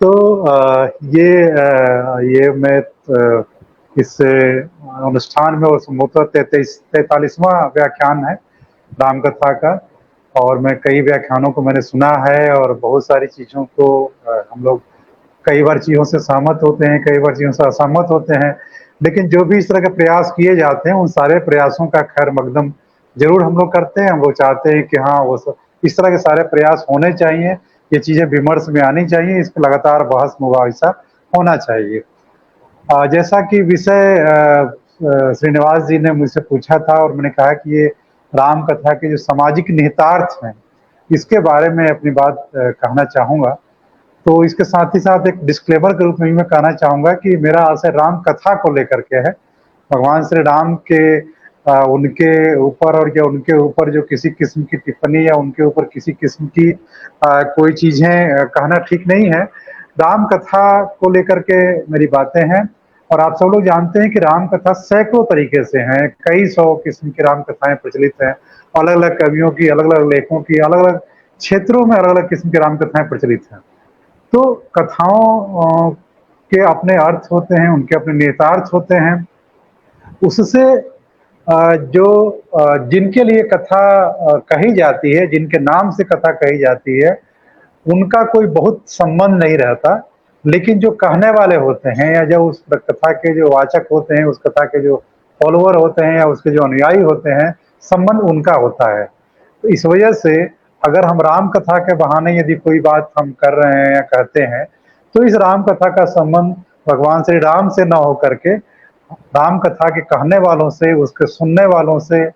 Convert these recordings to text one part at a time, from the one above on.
तो ये मैं इस अनुष्ठान में संभवतः 43वां व्याख्यान है राम कथा का। और मैं कई व्याख्यानों को मैंने सुना है और बहुत सारी चीज़ों को हम लोग कई बार चीज़ों से सहमत होते हैं, कई बार चीज़ों से असहमत होते हैं। लेकिन जो भी इस तरह के प्रयास किए जाते हैं, उन सारे प्रयासों का खैर मकदम ज़रूर हम लोग करते हैं। हम लोग चाहते हैं कि हाँ, वो सब इस तरह के सारे प्रयास होने चाहिए, ये चीज़ें विमर्श में आनी चाहिए, इस पे लगातार बहस मुबाहिसा होना चाहिए। जैसा कि विषय श्रीनिवास जी ने मुझसे पूछा था और मैंने कहा कि ये राम कथा के जो सामाजिक निहितार्थ हैं, इसके बारे में अपनी बात कहना चाहूँगा। तो इसके साथ ही साथ एक डिस्क्लेमर के रूप में भी मैं कहना चाहूँगा कि मेरा आशय राम कथा को लेकर के है। भगवान श्री राम के उनके ऊपर और या उनके ऊपर जो किसी किस्म की टिप्पणी या उनके ऊपर किसी किस्म की कोई चीज़ें कहना ठीक नहीं है। राम कथा को लेकर के मेरी बातें हैं और आप सब लोग जानते हैं कि राम कथा सैकड़ों तरीके से हैं, कई सौ किस्म की राम कथाएँ प्रचलित हैं। अलग-अलग कवियों की, अलग-अलग लेखकों की, अलग-अलग क्षेत्रों में अलग-अलग किस्म की राम कथाएँ प्रचलित हैं। तो कथाओं के अपने अर्थ होते हैं, उनके अपने निहितार्थ होते हैं। उससे जो जिनके लिए कथा कही जाती है, जिनके नाम से कथा कही जाती है, उनका कोई बहुत संबंध नहीं रहता। लेकिन जो कहने वाले होते हैं या जो उस कथा के जो वाचक होते हैं, उस कथा के जो फॉलोवर होते हैं या उसके जो अनुयायी होते हैं, संबंध उनका होता है। तो इस वजह से अगर हम राम कथा के बहाने यदि कोई बात हम कर रहे हैं या कहते हैं, तो इस राम कथा का संबंध भगवान श्री राम से न होकर के राम कथा के कहने वालों से, उसके सुनने वालों से,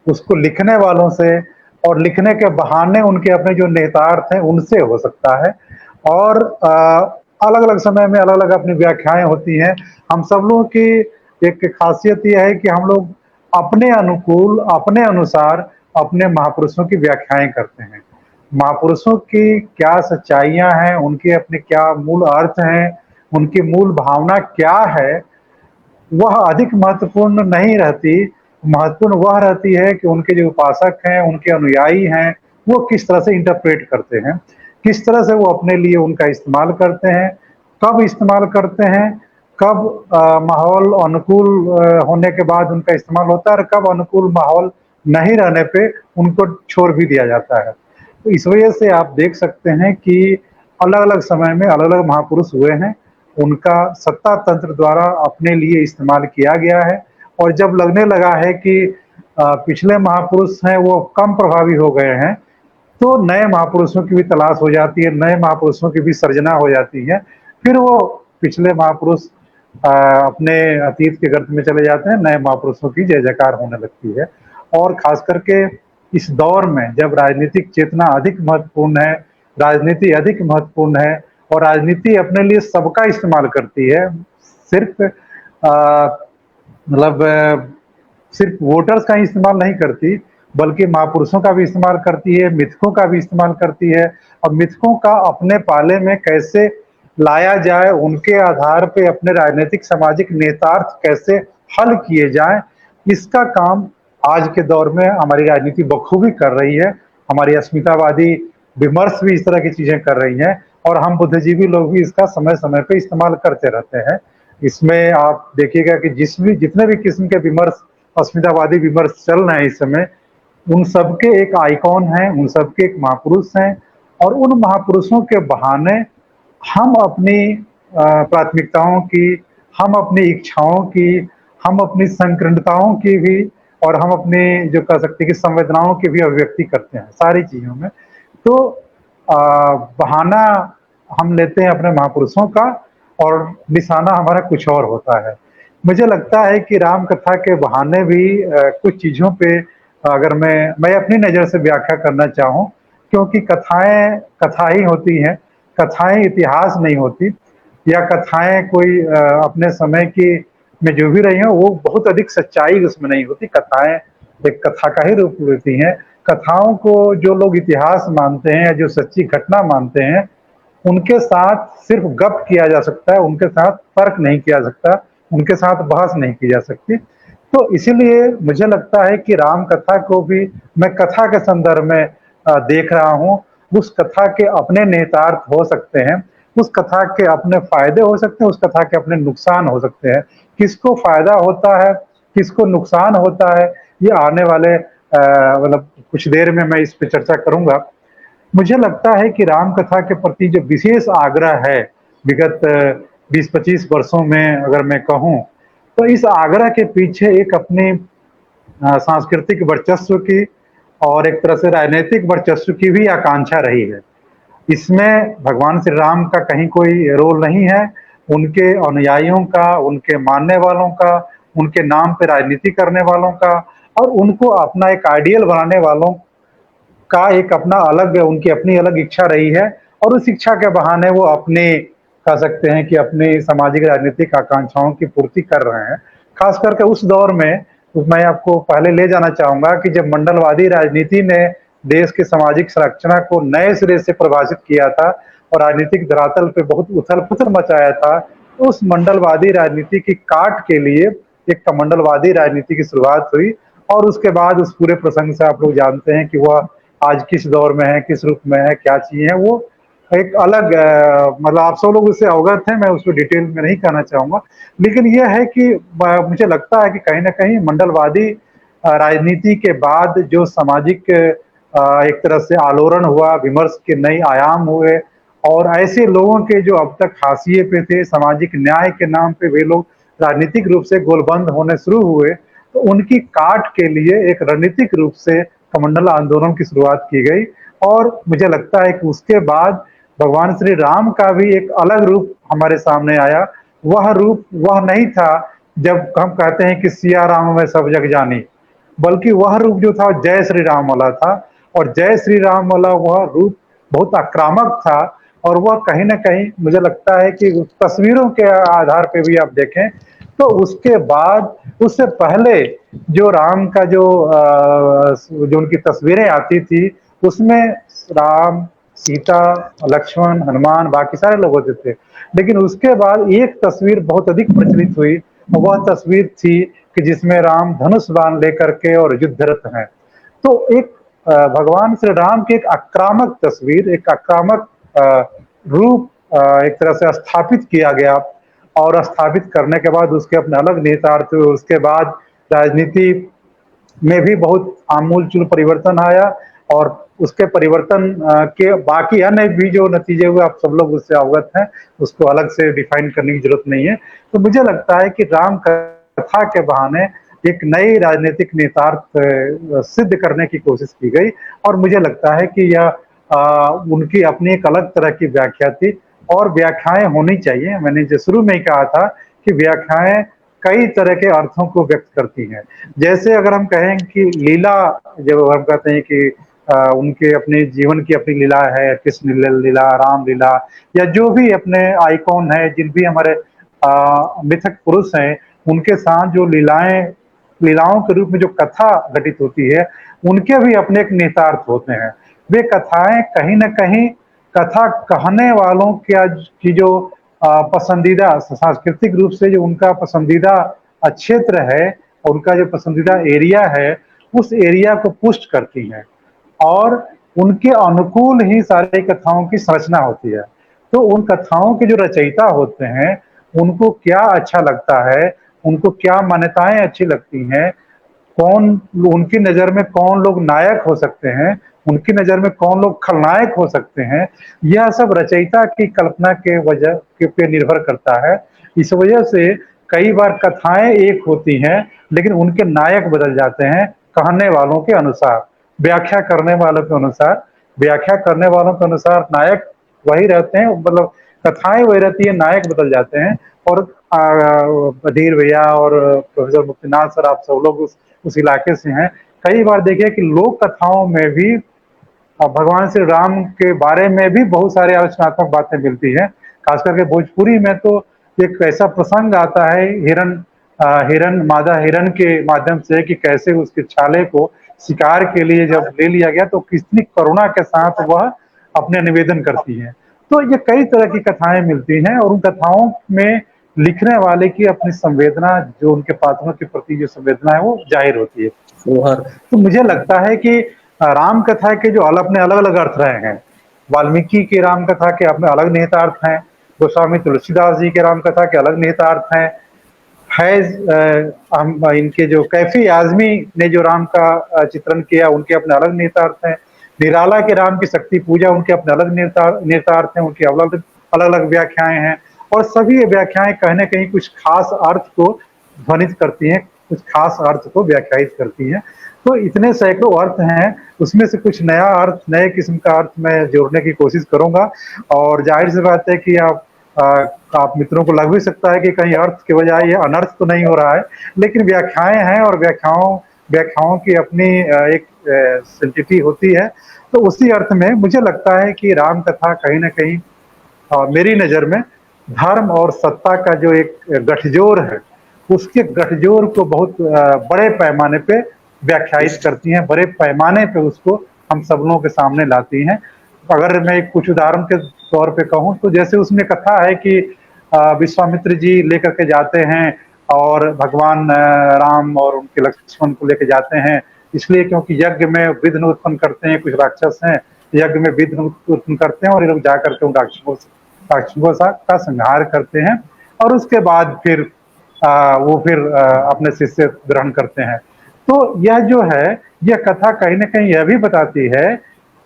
उसको लिखने वालों से और लिखने के बहाने उनके अपने जो नेतार्थ हैं, उनसे हो सकता है। और अलग-अलग समय में अलग-अलग अपनी व्याख्याएँ होती हैं। हम सब लोगों की एक खासियत ये है कि हम लोग अपने अनुकूल, अपने अनुसार अपने महापुरुषों की व्याख्याएँ करते हैं। महापुरुषों की क्या सच्चाइयाँ हैं, उनके अपने क्या मूल अर्थ हैं, उनकी मूल भावना क्या है, वह अधिक महत्वपूर्ण नहीं रहती। महत्वपूर्ण वह रहती है कि उनके जो उपासक हैं, उनके अनुयायी हैं, वो किस तरह से इंटरप्रेट करते हैं, किस तरह से वो अपने लिए उनका इस्तेमाल करते हैं, कब इस्तेमाल करते हैं, कब माहौल अनुकूल होने के बाद उनका इस्तेमाल होता है और कब अनुकूल माहौल नहीं रहने पे उनको छोड़ भी दिया जाता है। तो इस वजह से आप देख सकते हैं कि अलग-अलग समय में अलग-अलग महापुरुष हुए हैं। उनका सत्ता तंत्र द्वारा अपने लिए इस्तेमाल किया गया है और जब लगने लगा है कि पिछले महापुरुष हैं वो कम प्रभावी हो गए हैं, तो नए महापुरुषों की भी तलाश हो जाती है, नए महापुरुषों की भी सर्जना हो जाती है। फिर वो पिछले महापुरुष अपने अतीत के गर्त में चले जाते हैं, नए महापुरुषों की जय-जयकार होने लगती है। और ख़ास करके इस दौर में जब राजनीतिक चेतना अधिक महत्वपूर्ण है, राजनीति अधिक महत्वपूर्ण है और राजनीति अपने लिए सबका इस्तेमाल करती है, सिर्फ़ मतलब सिर्फ वोटर्स का ही इस्तेमाल नहीं करती, बल्कि महापुरुषों का भी इस्तेमाल करती है, मिथकों का भी इस्तेमाल करती है। और मिथकों का अपने पाले में कैसे लाया जाए, उनके आधार पे अपने राजनीतिक सामाजिक नेतार्थ कैसे हल किए जाएँ, इसका काम आज के दौर में हमारी राजनीति बखूबी कर रही है। हमारी अस्मितावादी विमर्श भी इस तरह की चीज़ें कर रही हैं और हम बुद्धिजीवी लोग भी इसका समय-समय पे इस्तेमाल करते रहते हैं। इसमें आप देखिएगा कि जितने भी किस्म के विमर्श अस्मितावादी विमर्श चल रहे हैं इस समय, उन सबके एक आइकॉन हैं, उन सबके एक महापुरुष हैं और उन महापुरुषों के बहाने हम अपनी प्राथमिकताओं की, हम अपनी इच्छाओं की, हम अपनी संकीर्णताओं की भी और हम अपनी जो कह सकते हैं कि संवेदनाओं की भी अभिव्यक्ति करते हैं, सारी चीज़ों में। तो बहाना हम लेते हैं अपने महापुरुषों का और निशाना हमारा कुछ और होता है। मुझे लगता है कि राम कथा के बहाने भी कुछ चीज़ों पे अगर मैं अपनी नज़र से व्याख्या करना चाहूँ, क्योंकि कथाएँ कथा ही होती हैं, कथाएँ इतिहास नहीं होती या कथाएँ कोई अपने समय की में जो भी रही हों, वो बहुत अधिक सच्चाई उसमें नहीं होती। कथाएँ एक कथा का ही रूप लेती हैं। कथाओं को जो लोग इतिहास मानते हैं या जो सच्ची घटना मानते हैं, उनके साथ सिर्फ गप किया जा सकता है, उनके साथ तर्क नहीं किया जा सकता, उनके साथ बहस नहीं की जा सकती। तो इसीलिए मुझे लगता है कि राम कथा को भी मैं कथा के संदर्भ में देख रहा हूँ। उस कथा के अपने निहितार्थ हो सकते हैं, उस कथा के अपने फ़ायदे हो सकते हैं, उस कथा के अपने नुकसान हो सकते हैं। किसको फ़ायदा होता है, किसको नुकसान होता है, ये आने वाले मतलब कुछ देर में मैं इस पे चर्चा करूँगा। मुझे लगता है कि राम कथा के प्रति जो विशेष आग्रह है, विगत 20-25 वर्षों में अगर मैं कहूँ, तो इस आग्रह के पीछे एक अपनी सांस्कृतिक वर्चस्व की और एक तरह से राजनीतिक वर्चस्व की भी आकांक्षा रही है। इसमें भगवान श्री राम का कहीं कोई रोल नहीं है, उनके अनुयायियों का, उनके मानने वालों का, उनके नाम पे राजनीति करने वालों का और उनको अपना एक आइडियल बनाने वालों का एक अपना अलग उनकी अपनी अलग इच्छा रही है और उस इच्छा के बहाने वो अपनी कह सकते हैं कि अपनी सामाजिक राजनीतिक आकांक्षाओं की पूर्ति कर रहे हैं। खास करके उस दौर में तो मैं आपको पहले ले जाना चाहूँगा कि जब मंडलवादी राजनीति ने देश की सामाजिक संरचना को नए सिरे से परिभाषित किया था और राजनीतिक धरातल पे बहुत उथल-पुथल मचाया था, तो उस मंडलवादी राजनीति की काट के लिए एक कमंडलवादी राजनीति की शुरुआत हुई और उसके बाद उस पूरे प्रसंग से आप लोग जानते हैं कि वह आज किस दौर में है, किस रूप में है, क्या चीज़ें हैं, वो एक अलग मतलब आप सब लोग उससे अवगत हैं, मैं उसको डिटेल में नहीं कहना चाहूँगा। लेकिन ये है कि मुझे लगता है कि कहीं न कहीं मंडलवादी राजनीति के बाद जो सामाजिक एक तरह से आलोड़न हुआ, विमर्श के नए आयाम हुए और ऐसे लोगों के जो अब तक हाशिए पे थे, सामाजिक न्याय के नाम पे वे लोग राजनीतिक रूप से गोलबंद होने शुरू हुए, तो उनकी काट के लिए एक रणनीतिक रूप से कमंडल आंदोलन की शुरुआत की गई और मुझे लगता है कि उसके बाद भगवान श्री राम का भी एक अलग रूप हमारे सामने आया। वह रूप वह नहीं था जब हम कहते हैं कि सिया राम में सब जग जानी, बल्कि वह रूप जो था जय श्री राम वाला था और जय श्री राम वाला वह रूप बहुत आक्रामक था और वह कहीं न कहीं मुझे लगता है कि तस्वीरों के आधार पे भी आप देखें, तो उसके बाद उससे पहले जो राम का जो उनकी तस्वीरें आती थी, उसमें राम, सीता, लक्ष्मण, हनुमान बाकी सारे लोग होते थे। लेकिन उसके बाद एक तस्वीर बहुत अधिक प्रचलित हुई और वह तस्वीर थी कि जिसमें राम धनुष बाण लेकर के और युद्धरत हैं। तो एक भगवान श्री राम की एक आक्रामक तस्वीर, एक आक्रामक रूप एक तरह से स्थापित किया गया और स्थापित करने के बाद उसके अपने अलग निहितार्थ हुए। उसके बाद राजनीति में भी बहुत आमूल-चूल परिवर्तन आया और उसके परिवर्तन के बाकी अन्य भी जो नतीजे हुए आप सब लोग उससे अवगत हैं, उसको अलग से डिफाइन करने की ज़रूरत नहीं है। तो मुझे लगता है कि राम कथा के बहाने एक नई राजनीतिक निहितार्थ सिद्ध करने की कोशिश की गई और मुझे लगता है कि यह उनकी अपनी एक अलग तरह की व्याख्या थी और व्याख्याएँ होनी चाहिए। मैंने जो शुरू में ही कहा था कि व्याख्याएँ कई तरह के अर्थों को व्यक्त करती हैं। जैसे अगर हम कहें कि लीला जब हम कहते हैं कि उनके अपने जीवन की अपनी लीला है, कृष्ण लीला, राम लीला या जो भी अपने आइकॉन है, जिन भी हमारे मिथक पुरुष हैं, उनके साथ जो लीलाओं के रूप में जो कथा घटित होती है, उनके भी अपने एक निहितार्थ होते हैं। वे कथाएँ कहीं न कहीं कथा कहने वालों की जो पसंदीदा सांस्कृतिक रूप से जो उनका पसंदीदा क्षेत्र है, उनका जो पसंदीदा एरिया है, उस एरिया को पुष्ट करती हैं और उनके अनुकूल ही सारी कथाओं की संरचना होती है। तो उन कथाओं के जो रचयिता होते हैं, उनको क्या अच्छा लगता है, उनको क्या मान्यताएँ अच्छी लगती हैं, कौन उनकी नज़र में कौन लोग नायक हो सकते हैं, उनकी नज़र में कौन लोग खलनायक हो सकते हैं, यह सब रचयिता की कल्पना के वजह के पे निर्भर करता है। इस वजह से कई बार कथाएँ एक होती हैं, लेकिन उनके नायक बदल जाते हैं, कहने वालों के अनुसार, व्याख्या करने वालों के अनुसार। व्याख्या करने वालों के अनुसार नायक वही रहते हैं मतलब कथाएँ वही रहती हैं, नायक बदल जाते हैं और बधिर भैया और प्रोफ़ेसर मुक्तिनाथ सर आप सब लोग उस इलाके से हैं। कई बार देखिए कि लोक कथाओं में भी भगवान श्री राम के बारे में भी बहुत सारे आलोचनात्मक बातें मिलती हैं। खास करके भोजपुरी में तो एक ऐसा प्रसंग आता है हिरण मादा हिरण के माध्यम से कि कैसे उसके छाले को शिकार के लिए जब ले लिया गया तो कितनी करुणा के साथ वह अपने निवेदन करती हैं। तो ये कई तरह की कथाएँ मिलती हैं और उन कथाओं में लिखने वाले की अपनी संवेदना जो उनके पात्रों के प्रति जो संवेदना है वो ज़ाहिर होती है। फुहर तो मुझे लगता है कि राम कथा के जो अपने अलग-अलग अर्थ रहे हैं। वाल्मीकि की राम कथा के अपने अलग निहितार्थ हैं। गोस्वामी तुलसीदास जी के राम कथा के अलग निहितार्थ हैं। हम इनके जो कैफी आजमी ने जो राम का चित्रण किया, उनके अपने अलग निहितार्थ हैं। निराला के राम की शक्ति पूजा, उनके अपने अलग निहितार्थ हैं, उनकी अलग अलग अलग व्याख्याएं हैं। और सभी ये व्याख्याएं कहीं ना कहीं कुछ खास अर्थ को ध्वनित करती हैं, कुछ खास अर्थ को व्याख्यायित करती हैं। तो इतने सैकड़ों अर्थ हैं, उसमें से कुछ नया अर्थ, नए किस्म का अर्थ मैं जोड़ने की कोशिश करूंगा। और जाहिर सी बात है कि आप मित्रों को लग भी सकता है कि कहीं अर्थ के बजाय ये अनर्थ तो नहीं हो रहा है, लेकिन व्याख्याएं हैं और व्याख्याओं की अपनी एक सेंटिटी होती है। तो उसी अर्थ में मुझे लगता है कि राम कथा कहीं ना कहीं मेरी नज़र में धर्म और सत्ता का जो एक गठजोड़ है, उसके गठजोड़ को बहुत बड़े पैमाने पे व्याख्यायित करती हैं, बड़े पैमाने पे उसको हम सब लोगों के सामने लाती हैं। अगर मैं कुछ उदाहरण के तौर पे कहूँ तो जैसे उसमें कथा है कि विश्वामित्र जी लेकर के जाते हैं और भगवान राम और उनके लक्ष्मण को लेकर जाते हैं, इसलिए क्योंकि यज्ञ में विघ्न उत्पन्न करते हैं कुछ राक्षस हैं, यज्ञ में विघ्न उत्पन्न करते हैं और ये लोग जाकर के उन राक्षसों का संहार करते हैं। और उसके बाद फिर वो फिर अपने शिष्य ग्रहण करते हैं। तो यह जो है, यह कथा कहीं ना कहीं यह भी बताती है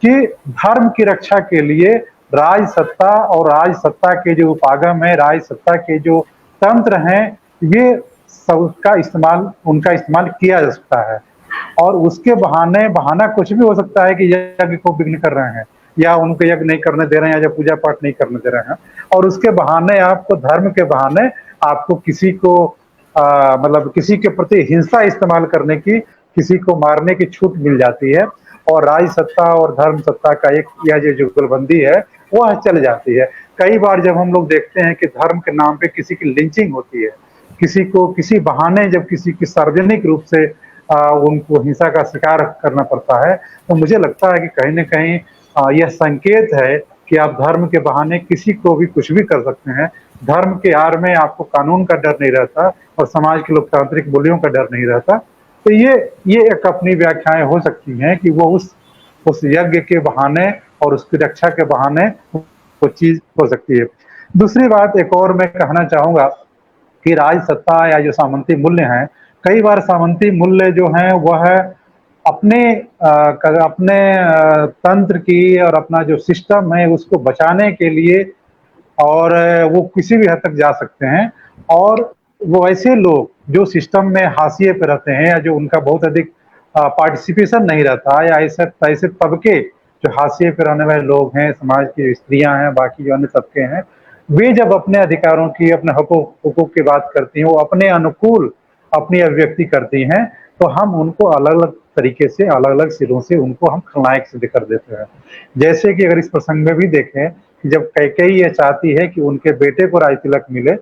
कि धर्म की रक्षा के लिए राज सत्ता और राज सत्ता के जो उपागम है, राज सत्ता के जो तंत्र हैं, ये सबका इस्तेमाल, उनका इस्तेमाल किया जा सकता है। और उसके बहाना कुछ भी हो सकता है कि यज्ञ को विघ्न कर रहे हैं, या उनको यज्ञ नहीं करने दे रहे हैं, या पूजा पाठ नहीं करने दे रहे हैं। और उसके बहाने आपको, धर्म के बहाने आपको किसी को मतलब किसी के प्रति हिंसा इस्तेमाल करने की, किसी को मारने की छूट मिल जाती है। और राज सत्ता और धर्म सत्ता का एक यह जो जुगलबंदी है वह चल जाती है। कई बार जब हम लोग देखते हैं कि धर्म के नाम पे किसी की लिंचिंग होती है, किसी को किसी बहाने जब किसी की सार्वजनिक रूप से उनको हिंसा का शिकार करना पड़ता है, तो मुझे लगता है कि कहीं ना कहीं यह संकेत है कि आप धर्म के बहाने किसी को भी कुछ भी कर सकते हैं। धर्म के आड़ में आपको कानून का डर नहीं रहता और समाज के लोकतांत्रिक मूल्यों का डर नहीं रहता। तो ये एक अपनी व्याख्याएं हो सकती हैं कि वो उस यज्ञ के बहाने और उसकी रक्षा के बहाने वो चीज हो सकती है। दूसरी बात एक और मैं कहना चाहूंगा कि राज सत्ता या जो सामंती मूल्य हैं, कई बार सामंती मूल्य जो हैं वह अपने तंत्र की और अपना जो सिस्टम है उसको बचाने के लिए, और वो किसी भी हद तक जा सकते हैं। और वो ऐसे लोग जो सिस्टम में हाशिए पे रहते हैं, या जो उनका बहुत अधिक पार्टिसिपेशन नहीं रहता, या ऐसे ऐसे तबके जो हाशिए पे रहने वाले लोग हैं, समाज की स्त्रियां हैं, बाकी जो अन्य तबके हैं, वे जब अपने अधिकारों की, अपने हुकूक की बात करती हैं, वो अपने अनुकूल अपनी अभिव्यक्ति करती हैं, तो हम उनको अलग अलग तरीके से, अलग अलग सिरों से उनको हम खलनायक सिद्ध कर देते हैं। जैसे कि अगर इस प्रसंग में भी देखें कि जब कैकेयी ये चाहती है कि उनके बेटे को राज तिलक मिले,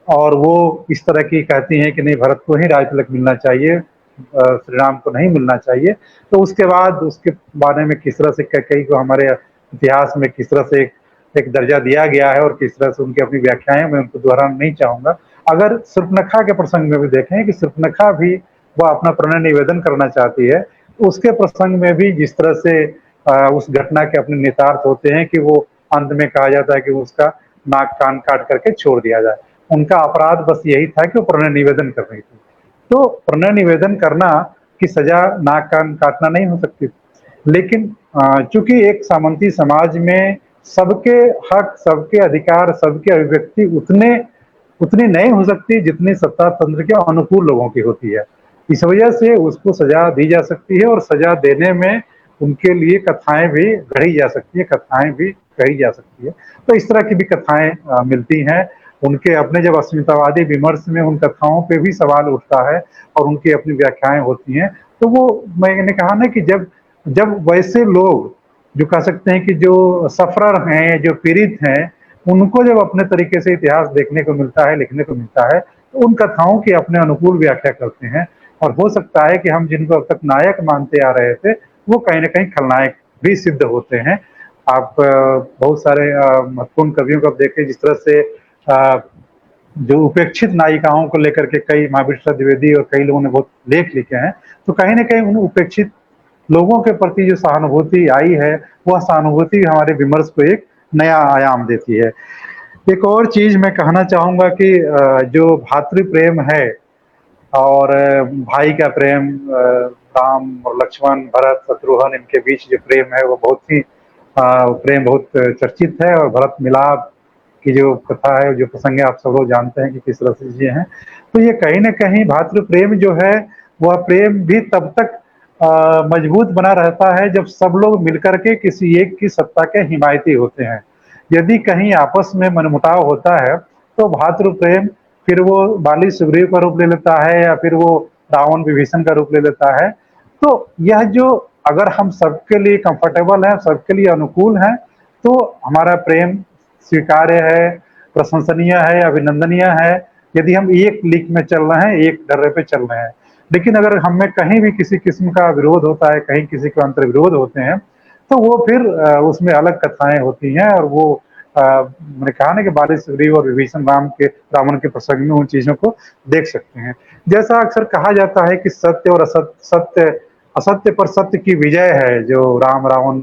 और वो इस तरह की कहती हैं कि नहीं, भरत को ही राज तिलक मिलना चाहिए, श्री राम को नहीं मिलना चाहिए। तो उसके बाद उसके बारे में किस तरह से कैकेयी को हमारे इतिहास में किस तरह से एक दर्जा दिया गया है और किस तरह से उनकी अपनी व्याख्याएं, मैं उनको दोहराना नहीं चाहूंगा। अगर शूर्पणखा के प्रसंग में भी देखें कि शूर्पणखा भी वह अपना प्रणय निवेदन करना चाहती है, तो उसके प्रसंग में भी जिस तरह से उस घटना के अपने निहितार्थ होते हैं कि वो अंत में कहा जाता है कि उसका नाक कान काट करके छोड़ दिया जाए। उनका अपराध बस यही था कि वो प्रणय निवेदन कर रही थी। तो प्रणय निवेदन करना की सजा नाक कान काटना नहीं हो सकती। लेकिन चूंकि एक सामंती समाज में सबके हक, सबके अधिकार, सबकी अभिव्यक्ति उतनी नहीं हो सकती जितनी सत्ता तंत्र के अनुकूल लोगों की होती है। इस वजह से उसको सजा दी जा सकती है, और सजा देने में उनके लिए कथाएं भी गढ़ी जा सकती है, कथाएं भी कही जा सकती है। तो इस तरह की भी कथाएं मिलती हैं। उनके अपने जब अस्मितावादी विमर्श में उन कथाओं पे भी सवाल उठता है और उनकी अपनी व्याख्याएं होती हैं, तो वो मैंने कहा ना कि जब जब वैसे लोग जो कह सकते हैं कि जो सफरर हैं, जो पीड़ित हैं, उनको जब अपने तरीके से इतिहास देखने को मिलता है, लिखने को मिलता है, तो उन कथाओं की अपने अनुकूल व्याख्या करते हैं। और हो सकता है कि हम जिनको अब तक नायक मानते आ रहे थे, वो कहीं ना कहीं खलनायक भी सिद्ध होते हैं। आप बहुत सारे महत्वपूर्ण कवियों को आप देखें, जिस तरह से जो उपेक्षित नायिकाओं को लेकर के कई महावीर प्रसाद द्विवेदी और कई लोगों ने बहुत लेख लिखे हैं, तो कहीं ना कहीं उन उपेक्षित लोगों के प्रति जो सहानुभूति आई है, वह सहानुभूति हमारे विमर्श को एक नया आयाम देती है। एक और चीज़ मैं कहना चाहूँगा कि जो भातृ प्रेम है और भाई का प्रेम, राम और लक्ष्मण, भरत, शत्रुघ्न इनके बीच जो प्रेम है वो बहुत ही प्रेम बहुत चर्चित है। और भरत मिलाप की जो कथा है, जो प्रसंग है, आप सब लोग जानते हैं कि किस तरह से चीज़ें हैं। तो ये कहीं न कहीं भातृ प्रेम जो है, वह प्रेम भी तब तक मजबूत बना रहता है जब सब लोग मिलकर के किसी एक की सत्ता के हिमायती होते हैं। यदि कहीं आपस में मनमुटाव होता है, तो भातृ प्रेम फिर वो बाली सुग्रीव का रूप ले लेता है या फिर वो रावण विभीषण का रूप ले लेता है। तो यह जो, अगर हम सबके लिए कंफर्टेबल हैं, सबके लिए अनुकूल हैं, तो हमारा प्रेम स्वीकार्य है, प्रशंसनीय है, अभिनंदनीय है। यदि हम एक लीक में चल रहे हैं, एक डर्रे पे चल रहे हैं। लेकिन अगर हम में कहीं भी किसी किस्म का विरोध होता है, कहीं किसी के अंतर्विरोध होते हैं, तो वो फिर उसमें अलग कथाएँ होती हैं। और वो मैंने कहा ना कि बाली सुग्रीव और विभीषण रावण के प्रसंग में उन चीज़ों को देख सकते हैं। जैसा अक्सर कहा जाता है कि सत्य और असत्य पर सत्य की विजय है। जो राम-रावण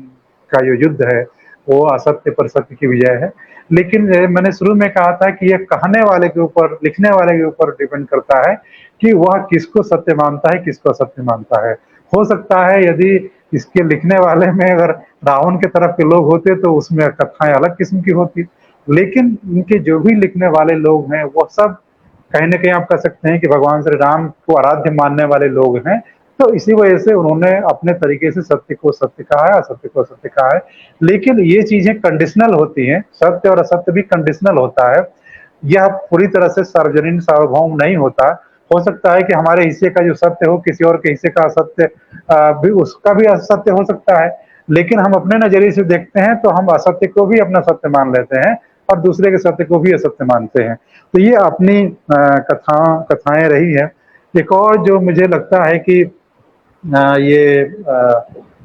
का जो युद्ध है, वो असत्य पर सत्य की विजय है। लेकिन मैंने शुरू में कहा था कि ये कहने वाले के ऊपर, लिखने वाले के ऊपर डिपेंड करता है कि वह किसको सत्य मानता है, किसको असत्य मानता है। हो सकता है यदि इसके लिखने वाले में अगर रावण के तरफ के लोग होते तो उसमें कथाएँ अलग किस्म की होती। लेकिन इनके जो भी लिखने वाले लोग हैं, वो सब कहीं न कहीं आप कह सकते हैं कि भगवान श्री राम को आराध्य मानने वाले लोग हैं। तो इसी वजह से उन्होंने अपने तरीके से सत्य को सत्य कहा है, असत्य को असत्य कहा है। लेकिन ये चीज़ें कंडीशनल होती हैं, सत्य और असत्य भी कंडीशनल होता है। यह पूरी तरह से सार्वजनीन सार्वभौम नहीं होता। हो सकता है कि हमारे हिस्से का जो सत्य हो, किसी और के हिस्से का असत्य भी, उसका भी असत्य हो सकता है। लेकिन हम अपने नज़रिए से देखते हैं तो हम असत्य को भी अपना सत्य मान लेते हैं और दूसरे के सत्य को भी असत्य मानते हैं। तो ये अपनी कथाएँ रही हैं। एक और जो मुझे लगता है कि ये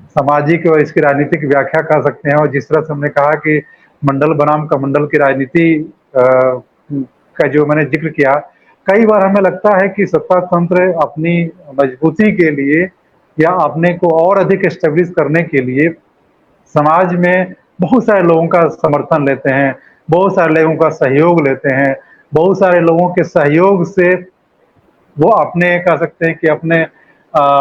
सामाजिक और इसकी राजनीतिक व्याख्या कर सकते हैं। और जिस तरह से हमने कहा कि मंडल बनाम कमंडल की राजनीति का जो मैंने ज़िक्र किया, कई बार हमें लगता है कि सत्ता तंत्र अपनी मजबूती के लिए या अपने को और अधिक एस्टेब्लिश करने के लिए समाज में बहुत सारे लोगों का समर्थन लेते हैं, बहुत सारे लोगों का सहयोग लेते हैं, बहुत सारे लोगों के सहयोग से वो अपने, कह सकते हैं कि अपने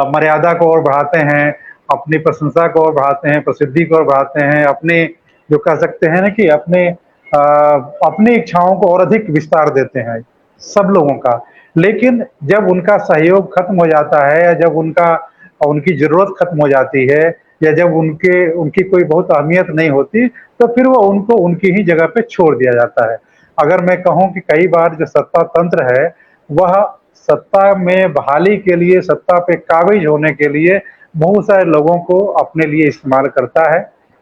मर्यादा को और बढ़ाते हैं, अपनी प्रशंसा को और बढ़ाते हैं, प्रसिद्धि को और बढ़ाते हैं, अपने, जो कह सकते हैं ना कि अपनी इच्छाओं को और अधिक विस्तार देते हैं, सब लोगों का। लेकिन जब उनका सहयोग खत्म हो जाता है या जब उनकी ज़रूरत खत्म हो जाती है या जब उनकी कोई बहुत अहमियत नहीं होती, तो फिर वो उनको उनकी ही जगह पे छोड़ दिया जाता है। अगर मैं कहूँ कि कई बार जो सत्ता तंत्र है, वह सत्ता में बहाली के लिए, सत्ता पे काबिज होने के लिए बहुत सारे लोगों को अपने लिए इस्तेमाल करता है।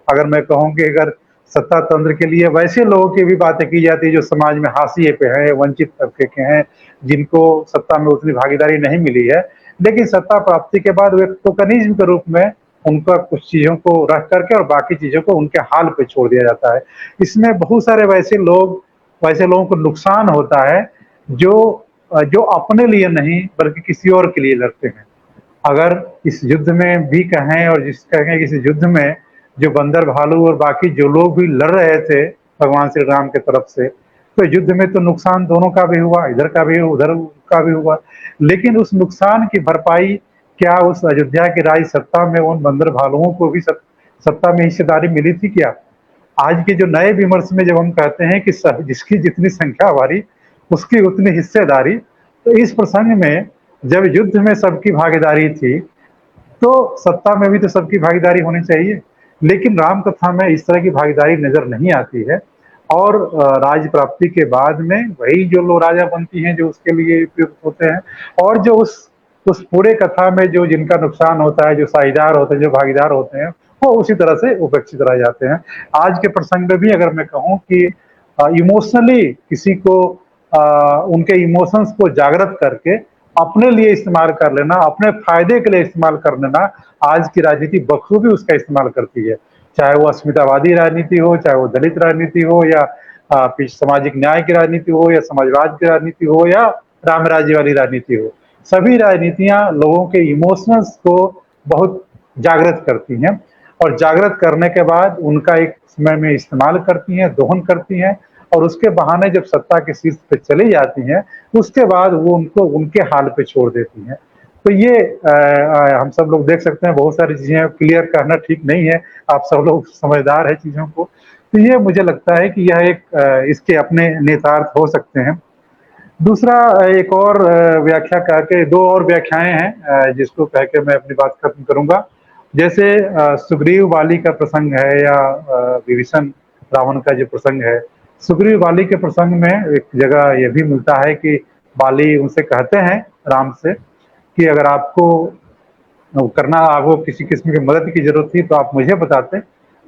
अगर मैं कहूँ कि अगर सत्ता तंत्र के लिए वैसे लोगों की भी बातें की जाती है जो समाज में हाशिए पे हैं, वंचित तबके के हैं, जिनको सत्ता में उतनी भागीदारी नहीं मिली है, लेकिन सत्ता प्राप्ति के बाद वो एक टोकनिज़्म के रूप में उनका कुछ चीज़ों को रख करके और बाकी चीज़ों को उनके हाल पे छोड़ दिया जाता है। इसमें बहुत सारे वैसे लोगों को नुकसान होता है जो जो अपने लिए नहीं बल्कि किसी और के लिए लड़ते हैं। अगर इस युद्ध में भी कहें और जिस कहें कि इस युद्ध में जो बंदर भालू और बाकी जो लोग भी लड़ रहे थे भगवान श्री राम की तरफ से, तो युद्ध में तो नुकसान दोनों का भी हुआ, इधर का भी उधर का भी हुआ। लेकिन उस नुकसान की भरपाई क्या उस अयोध्या की राज सत्ता में उन बंदर भालुओं को भी सत्ता में हिस्सेदारी मिली थी क्या? आज के जो नए विमर्श में जब हम कहते हैं कि जिसकी जितनी संख्या भारी उसकी उतनी हिस्सेदारी, तो इस प्रसंग में जब युद्ध में सबकी भागीदारी थी, तो सत्ता में भी तो सबकी भागीदारी होनी चाहिए। लेकिन राम कथा में इस तरह की भागीदारी नज़र नहीं आती है। और राज्य प्राप्ति के बाद में वही जो लोग राजा बनती हैं जो उसके लिए उपयुक्त होते हैं, और जो उस पूरे कथा में जो जिनका नुकसान होता है, जो साझेदार होते हैं, जो भागीदार होते हैं, वो उसी तरह से उपेक्षित रह जाते हैं। आज के प्रसंग में भी अगर मैं कहूँ कि इमोशनली किसी को उनके इमोशंस को जागृत करके अपने लिए इस्तेमाल कर लेना, अपने फ़ायदे के लिए इस्तेमाल कर लेना, आज की राजनीति बखूबी उसका इस्तेमाल करती है। चाहे वो अस्मितावादी राजनीति हो, चाहे वो दलित राजनीति हो, या सामाजिक न्याय की राजनीति हो, या समाजवाद की राजनीति हो, या राम राज्य वाली राजनीति हो। सभी राजनीतियाँ लोगों के इमोशंस को बहुत जागृत करती हैं और जागृत करने के बाद उनका एक समय में इस्तेमाल करती हैं, दोहन करती हैं और उसके बहाने जब सत्ता के शीर्ष पे चली जाती हैं, उसके बाद वो उनको उनके हाल पे छोड़ देती हैं। तो ये हम सब लोग देख सकते हैं, बहुत सारी चीज़ें क्लियर करना ठीक नहीं है, आप सब लोग समझदार हैं चीज़ों को। तो ये मुझे लगता है कि यह एक इसके अपने नेतार्थ हो सकते हैं। दूसरा एक और व्याख्या कह के 2 और व्याख्याएँ हैं जिसको कह के मैं अपनी बात खत्म करूँगा। जैसे सुग्रीव वाली का प्रसंग है या विभीषण रावण का जो प्रसंग है। सुग्रीव वाली के प्रसंग में एक जगह ये भी मिलता है कि वाली उनसे कहते हैं राम से कि अगर आपको करना आपको किसी किस्म की मदद की ज़रूरत थी तो आप मुझे बताते।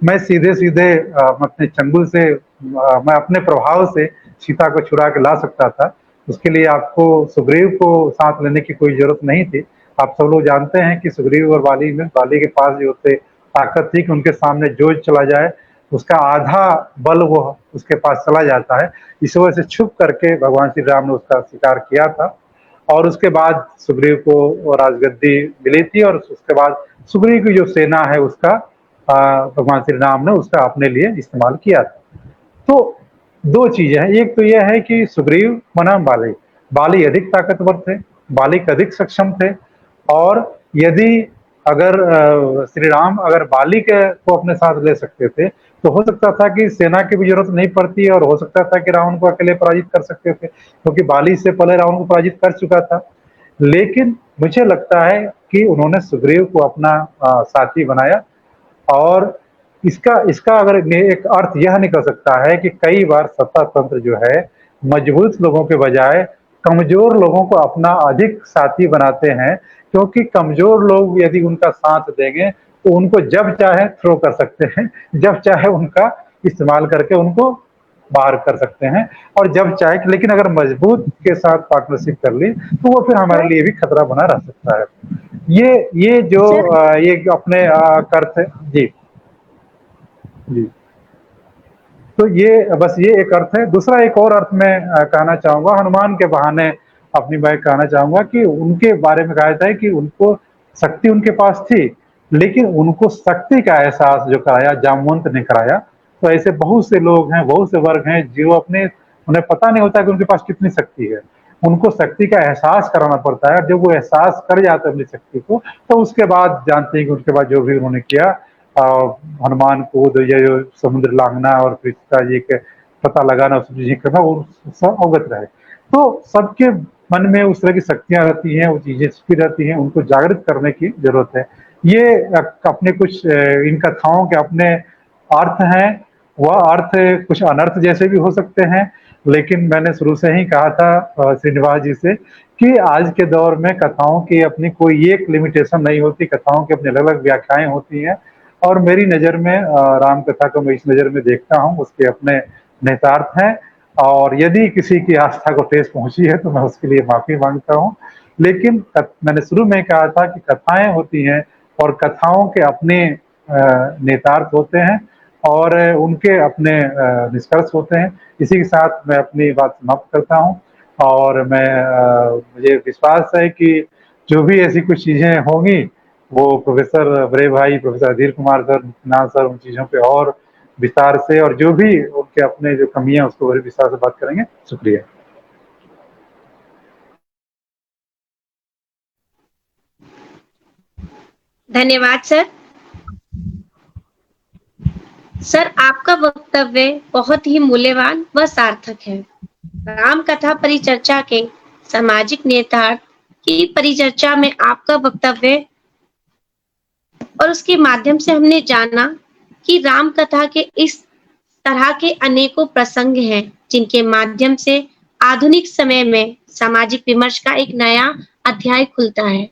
मैं सीधे-सीधे अपने चंगुल से मैं अपने प्रभाव से सीता को छुड़ा के ला सकता था। उसके लिए आपको सुग्रीव को साथ लेने की कोई ज़रूरत नहीं थी। आप सब लोग जानते हैं कि सुग्रीव और वाली के पास जो थे ताकत थी कि उनके सामने जो चला जाए, उसका आधा बल वो उसके पास चला जाता है। इस वजह से छुप करके भगवान श्री राम ने उसका शिकार किया था। और उसके बाद सुग्रीव को वो राजगद्दी मिली थी और उसके बाद सुग्रीव की जो सेना है उसका भगवान श्री राम ने उसका अपने लिए इस्तेमाल किया था। तो 2 चीज़ें हैं, एक तो यह है कि सुग्रीव बनाम बाली, बाली अधिक ताकतवर थे, बालिक अधिक सक्षम थे और यदि अगर श्री राम अगर बाली के को अपने साथ ले सकते थे, तो हो सकता था कि सेना की भी ज़रूरत नहीं पड़ती और हो सकता था कि रावण को अकेले पराजित कर सकते थे, क्योंकि बाली इससे पहले रावण को पराजित कर चुका था। लेकिन मुझे लगता है कि उन्होंने सुग्रीव को अपना साथी बनाया और इसका इसका अगर एक अर्थ यह निकल सकता है कि कई बार सत्ता तंत्र जो है मजबूत लोगों के बजाय कमजोर लोगों को अपना अधिक साथी बनाते हैं, क्योंकि कमजोर लोग यदि उनका साथ देंगे तो उनको जब चाहे थ्रो कर सकते हैं, जब चाहे उनका इस्तेमाल करके उनको बाहर कर सकते हैं और जब चाहे लेकिन अगर मजबूत के साथ पार्टनरशिप कर ली तो वो फिर हमारे लिए भी खतरा बना रह सकता है। ये जो ये अपने करते जी जी। तो ये बस ये एक अर्थ है। दूसरा एक और अर्थ मैं कहना चाहूँगा, हनुमान के बहाने अपनी बात कहना चाहूँगा कि उनके बारे में कहा जाता है कि उनको शक्ति उनके पास थी, लेकिन उनको शक्ति का एहसास जो कराया जामवंत ने कराया। तो ऐसे बहुत से लोग हैं, बहुत से वर्ग हैं जो उन्हें पता नहीं होता कि उनके पास कितनी शक्ति है। उनको शक्ति का एहसास कराना पड़ता है, जब वो एहसास कर जाते हैं अपनी शक्ति को, तो उसके बाद जानते हैं कि उसके बाद जो भी उन्होंने किया हनुमान कूद ये जो समुद्र लांघना और फिर सीता जी के पता लगाना सब चीजें करना वो सब अवगत रहे। तो सबके मन में उस तरह की शक्तियां रहती हैं, वो चीजें छिपी रहती हैं, उनको जागृत करने की जरूरत है। ये अपने कुछ इन कथाओं के अपने अर्थ हैं, वह अर्थ कुछ अनर्थ जैसे भी हो सकते हैं, लेकिन मैंने शुरू से ही कहा था श्रीनिवास जी से कि आज के दौर में कथाओं की अपनी कोई एक लिमिटेशन नहीं होती, कथाओं की अपनी अलग-अलग व्याख्याएँ होती हैं और मेरी नज़र में राम कथा को मैं इस नज़र में देखता हूँ, उसके अपने निहितार्थ हैं और यदि किसी की आस्था को ठेस पहुँची है, तो मैं उसके लिए माफ़ी माँगता हूँ। लेकिन मैंने शुरू में कहा था कि कथाएँ होती हैं और कथाओं के अपने निहितार्थ होते हैं और उनके अपने निष्कर्ष होते हैं। इसी के साथ मैं अपनी बात समाप्त करता हूँ और मुझे विश्वास है कि जो भी ऐसी कुछ चीज़ें होंगी, वो प्रोफ़ेसर बड़े भाई, प्रोफ़ेसर अधीर कुमार सर, मुक्तिनाथ सर उन चीज़ों पे और विस्तार से और जो भी उनके अपने जो कमियाँ उसको और विस्तार से बात करेंगे। शुक्रिया। धन्यवाद सर। सर आपका वक्तव्य बहुत ही मूल्यवान व सार्थक है। राम कथा परिचर्चा के सामाजिक नेतार्थ की परिचर्चा में आपका वक्तव्य और उसके माध्यम से हमने जाना कि राम कथा के इस तरह के अनेकों प्रसंग हैं जिनके माध्यम से आधुनिक समय में सामाजिक विमर्श का एक नया अध्याय खुलता है।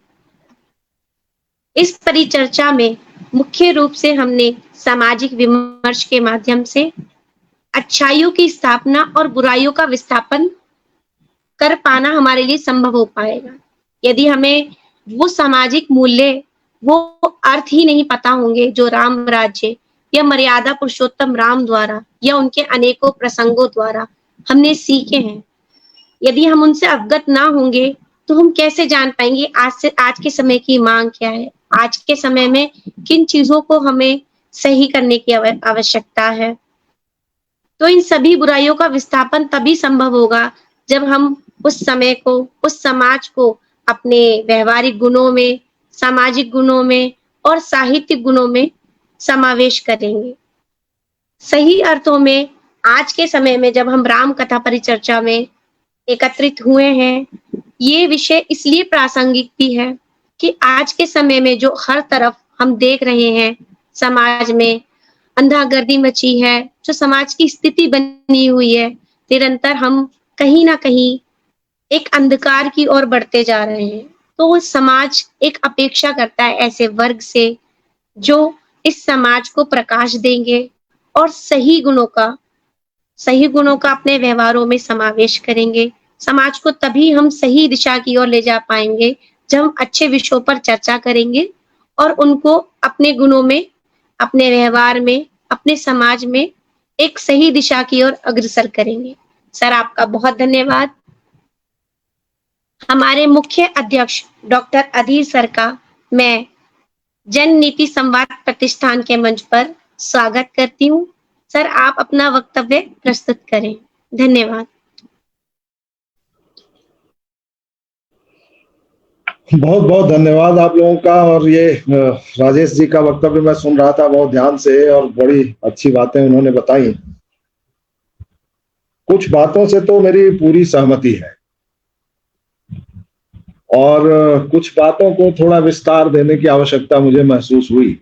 इस परिचर्चा में मुख्य रूप से हमने सामाजिक विमर्श के माध्यम से अच्छाइयों की स्थापना और बुराइयों का विस्थापन कर पाना हमारे लिए संभव हो पाएगा। यदि हमें वो सामाजिक मूल्य, वो अर्थ ही नहीं पता होंगे जो राम राज्य या मर्यादा पुरुषोत्तम राम द्वारा या उनके अनेकों प्रसंगों द्वारा हमने सीखे हैं, यदि हम उनसे अवगत ना होंगे तो हम कैसे जान पाएंगे आज के समय की मांग क्या है, आज के समय में किन चीजों को हमें सही करने की आवश्यकता है। तो इन सभी बुराइयों का विस्थापन तभी संभव होगा जब हम उस समय को, उस समाज को अपने व्यवहारिक गुणों में, सामाजिक गुणों में और साहित्यिक गुणों में समावेश करेंगे। सही अर्थों में आज के समय में जब हम राम कथा परिचर्चा में एकत्रित हुए हैं, ये विषय इसलिए प्रासंगिक भी है कि आज के समय में जो हर तरफ हम देख रहे हैं, समाज में अंधागर्दी मची है, जो समाज की स्थिति बनी हुई है, निरंतर हम कहीं न कहीं एक अंधकार की ओर बढ़ते जा रहे हैं। तो वो समाज एक अपेक्षा करता है ऐसे वर्ग से, जो इस समाज को प्रकाश देंगे और सही गुणों का अपने व्यवहारों में समावेश करेंगे। समाज को तभी हम सही दिशा की ओर ले जा पाएँगे, जब हम अच्छे विषयों पर चर्चा करेंगे और उनको अपने गुणों में, अपने व्यवहार में, अपने समाज में एक सही दिशा की ओर अग्रसर करेंगे। सर, आपका बहुत धन्यवाद। हमारे मुख्य अध्यक्ष डॉक्टर अधीर सर का मैं जन नीति संवाद प्रतिष्ठान के मंच पर स्वागत करती हूँ। सर, आप अपना वक्तव्य प्रस्तुत करें। धन्यवाद। बहुत बहुत धन्यवाद आप लोगों का। और ये राजेश जी का वक्तव्य मैं सुन रहा था बहुत ध्यान से और बड़ी अच्छी बातें उन्होंने बताई। कुछ बातों से तो मेरी पूरी सहमति है और कुछ बातों को थोड़ा विस्तार देने की आवश्यकता मुझे महसूस हुई।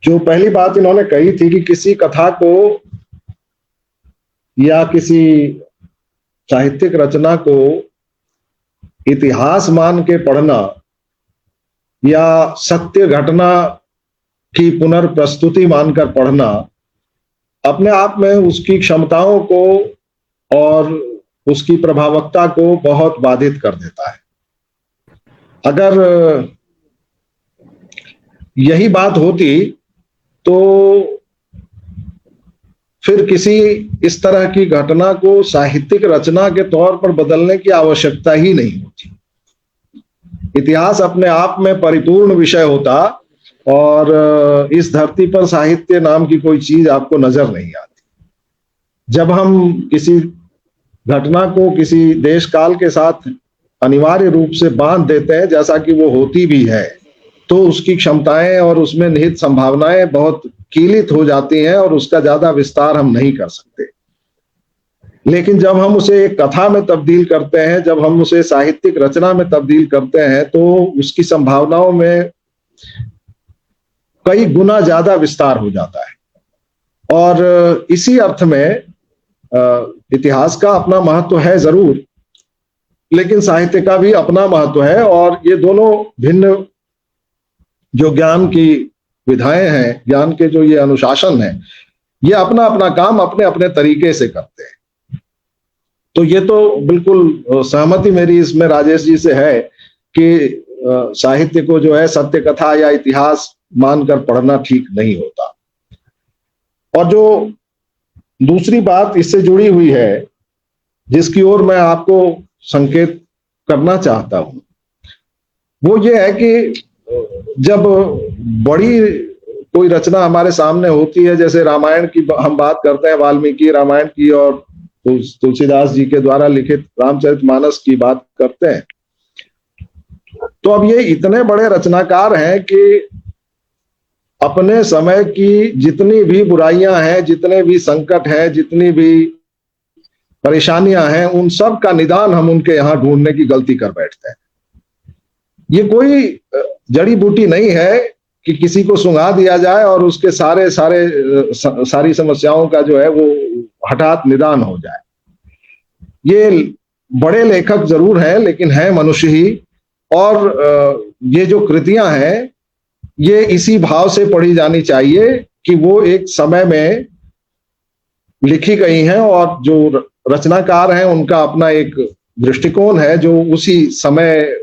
जो पहली बात इन्होंने कही थी कि किसी कथा को या किसी साहित्यिक रचना को इतिहास मान के पढ़ना या सत्य घटना की पुनर्प्रस्तुति मानकर पढ़ना अपने आप में उसकी क्षमताओं को और उसकी प्रभावकता को बहुत बाधित कर देता है। अगर यही बात होती तो फिर किसी इस तरह की घटना को साहित्यिक रचना के तौर पर बदलने की आवश्यकता ही नहीं होती। इतिहास अपने आप में परिपूर्ण विषय होता और इस धरती पर साहित्य नाम की कोई चीज आपको नजर नहीं आती। जब हम किसी घटना को किसी देश काल के साथ अनिवार्य रूप से बांध देते हैं, जैसा कि वो होती भी है, तो उसकी क्षमताएं और उसमें निहित संभावनाएं बहुत कीलित हो जाती हैं और उसका ज्यादा विस्तार हम नहीं कर सकते। लेकिन जब हम उसे एक कथा में तब्दील करते हैं, जब हम उसे साहित्यिक रचना में तब्दील करते हैं, तो उसकी संभावनाओं में कई गुना ज्यादा विस्तार हो जाता है। और इसी अर्थ में इतिहास का अपना महत्व है जरूर, लेकिन साहित्य का भी अपना महत्व है। और ये दोनों भिन्न जो ज्ञान की विधाएं हैं, ज्ञान के जो ये अनुशासन है, ये अपना अपना काम अपने अपने तरीके से करते हैं। तो ये तो बिल्कुल सहमति मेरी इसमें राजेश जी से है कि साहित्य को जो है सत्य कथा या इतिहास मानकर पढ़ना ठीक नहीं होता। और जो दूसरी बात इससे जुड़ी हुई है, जिसकी ओर मैं आपको संकेत करना चाहता हूं, वो ये है कि जब बड़ी कोई रचना हमारे सामने होती है, जैसे रामायण की हम बात करते हैं, वाल्मीकि रामायण की और तुलसीदास जी के द्वारा लिखित रामचरितमानस की बात करते हैं, तो अब ये इतने बड़े रचनाकार हैं कि अपने समय की जितनी भी बुराइयां हैं, जितने भी संकट हैं, जितनी भी परेशानियां हैं, उन सब का निदान हम उनके यहाँ ढूंढने की गलती कर बैठते हैं। ये कोई जड़ी बूटी नहीं है कि किसी को सुंघा दिया जाए और उसके सारी समस्याओं का जो है वो हठात निदान हो जाए। ये बड़े लेखक जरूर हैं, लेकिन हैं मनुष्य ही। और ये जो कृतियां हैं, ये इसी भाव से पढ़ी जानी चाहिए कि वो एक समय में लिखी गई हैं और जो रचनाकार हैं उनका अपना एक दृष्टिकोण है जो उसी समय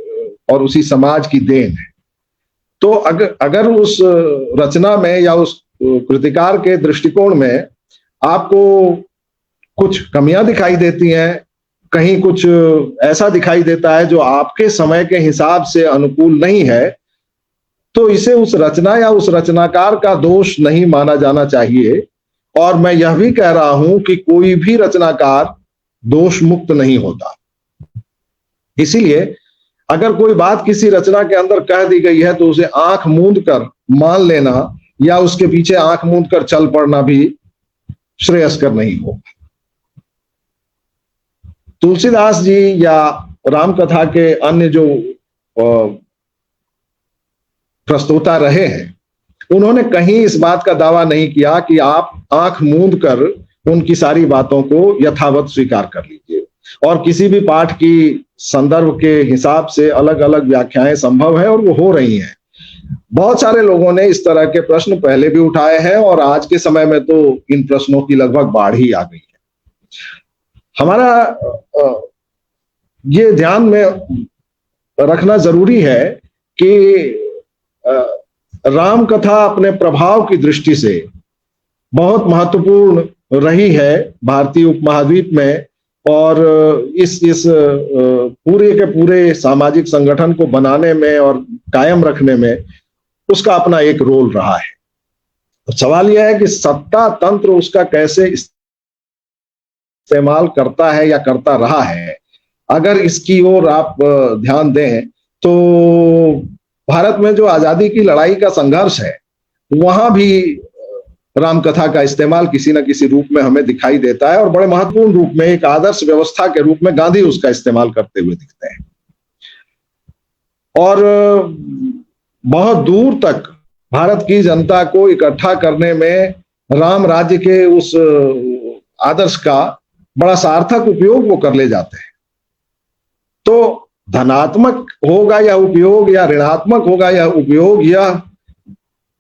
और उसी समाज की देन है। तो अगर उस रचना में या उस कृतिकार के दृष्टिकोण में आपको कुछ कमियां दिखाई देती हैं, कहीं कुछ ऐसा दिखाई देता है जो आपके समय के हिसाब से अनुकूल नहीं है, तो इसे उस रचना या उस रचनाकार का दोष नहीं माना जाना चाहिए। और मैं यह भी कह रहा हूं कि कोई भी रचनाकार दोष मुक्त नहीं होता। इसीलिए अगर कोई बात किसी रचना के अंदर कह दी गई है तो उसे आंख मूंद कर मान लेना या उसके पीछे आंख मूंद कर चल पड़ना भी श्रेयस्कर नहीं होगा। तुलसीदास जी या रामकथा के अन्य जो प्रस्तोता रहे हैं, उन्होंने कहीं इस बात का दावा नहीं किया कि आप आंख मूंद कर उनकी सारी बातों को यथावत स्वीकार कर लीजिए। और किसी भी पाठ की संदर्भ के हिसाब से अलग अलग व्याख्याएं संभव है और वो हो रही हैं। बहुत सारे लोगों ने इस तरह के प्रश्न पहले भी उठाए हैं और आज के समय में तो इन प्रश्नों की लगभग बाढ़ ही आ गई है। हमारा ये ध्यान में रखना जरूरी है कि राम कथा अपने प्रभाव की दृष्टि से बहुत महत्वपूर्ण रही है भारतीय उपमहाद्वीप में, और इस पूरे के पूरे सामाजिक संगठन को बनाने में और कायम रखने में उसका अपना एक रोल रहा है। तो सवाल यह है कि सत्ता तंत्र उसका कैसे इस्तेमाल करता है या करता रहा है। अगर इसकी ओर आप ध्यान दें तो भारत में जो आजादी की लड़ाई का संघर्ष है, वहां भी रामकथा का इस्तेमाल किसी न किसी रूप में हमें दिखाई देता है, और बड़े महत्वपूर्ण रूप में एक आदर्श व्यवस्था के रूप में गांधी उसका इस्तेमाल करते हुए दिखते हैं। और बहुत दूर तक भारत की जनता को इकट्ठा करने में राम राज्य के उस आदर्श का बड़ा सार्थक उपयोग वो कर ले जाते हैं। तो धनात्मक होगा या उपयोग या ऋणात्मक होगा या उपयोग, या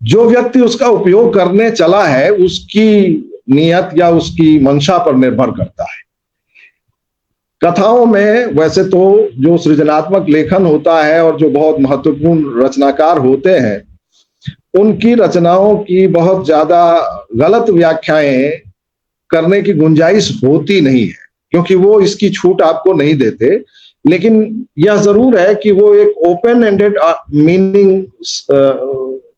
जो व्यक्ति उसका उपयोग करने चला है उसकी नियत या उसकी मंशा पर निर्भर करता है। कथाओं में वैसे तो जो सृजनात्मक लेखन होता है और जो बहुत महत्वपूर्ण रचनाकार होते हैं, उनकी रचनाओं की बहुत ज्यादा गलत व्याख्याएं करने की गुंजाइश होती नहीं है, क्योंकि वो इसकी छूट आपको नहीं देते। लेकिन यह जरूर है कि वो एक ओपन एंडेड मीनिंग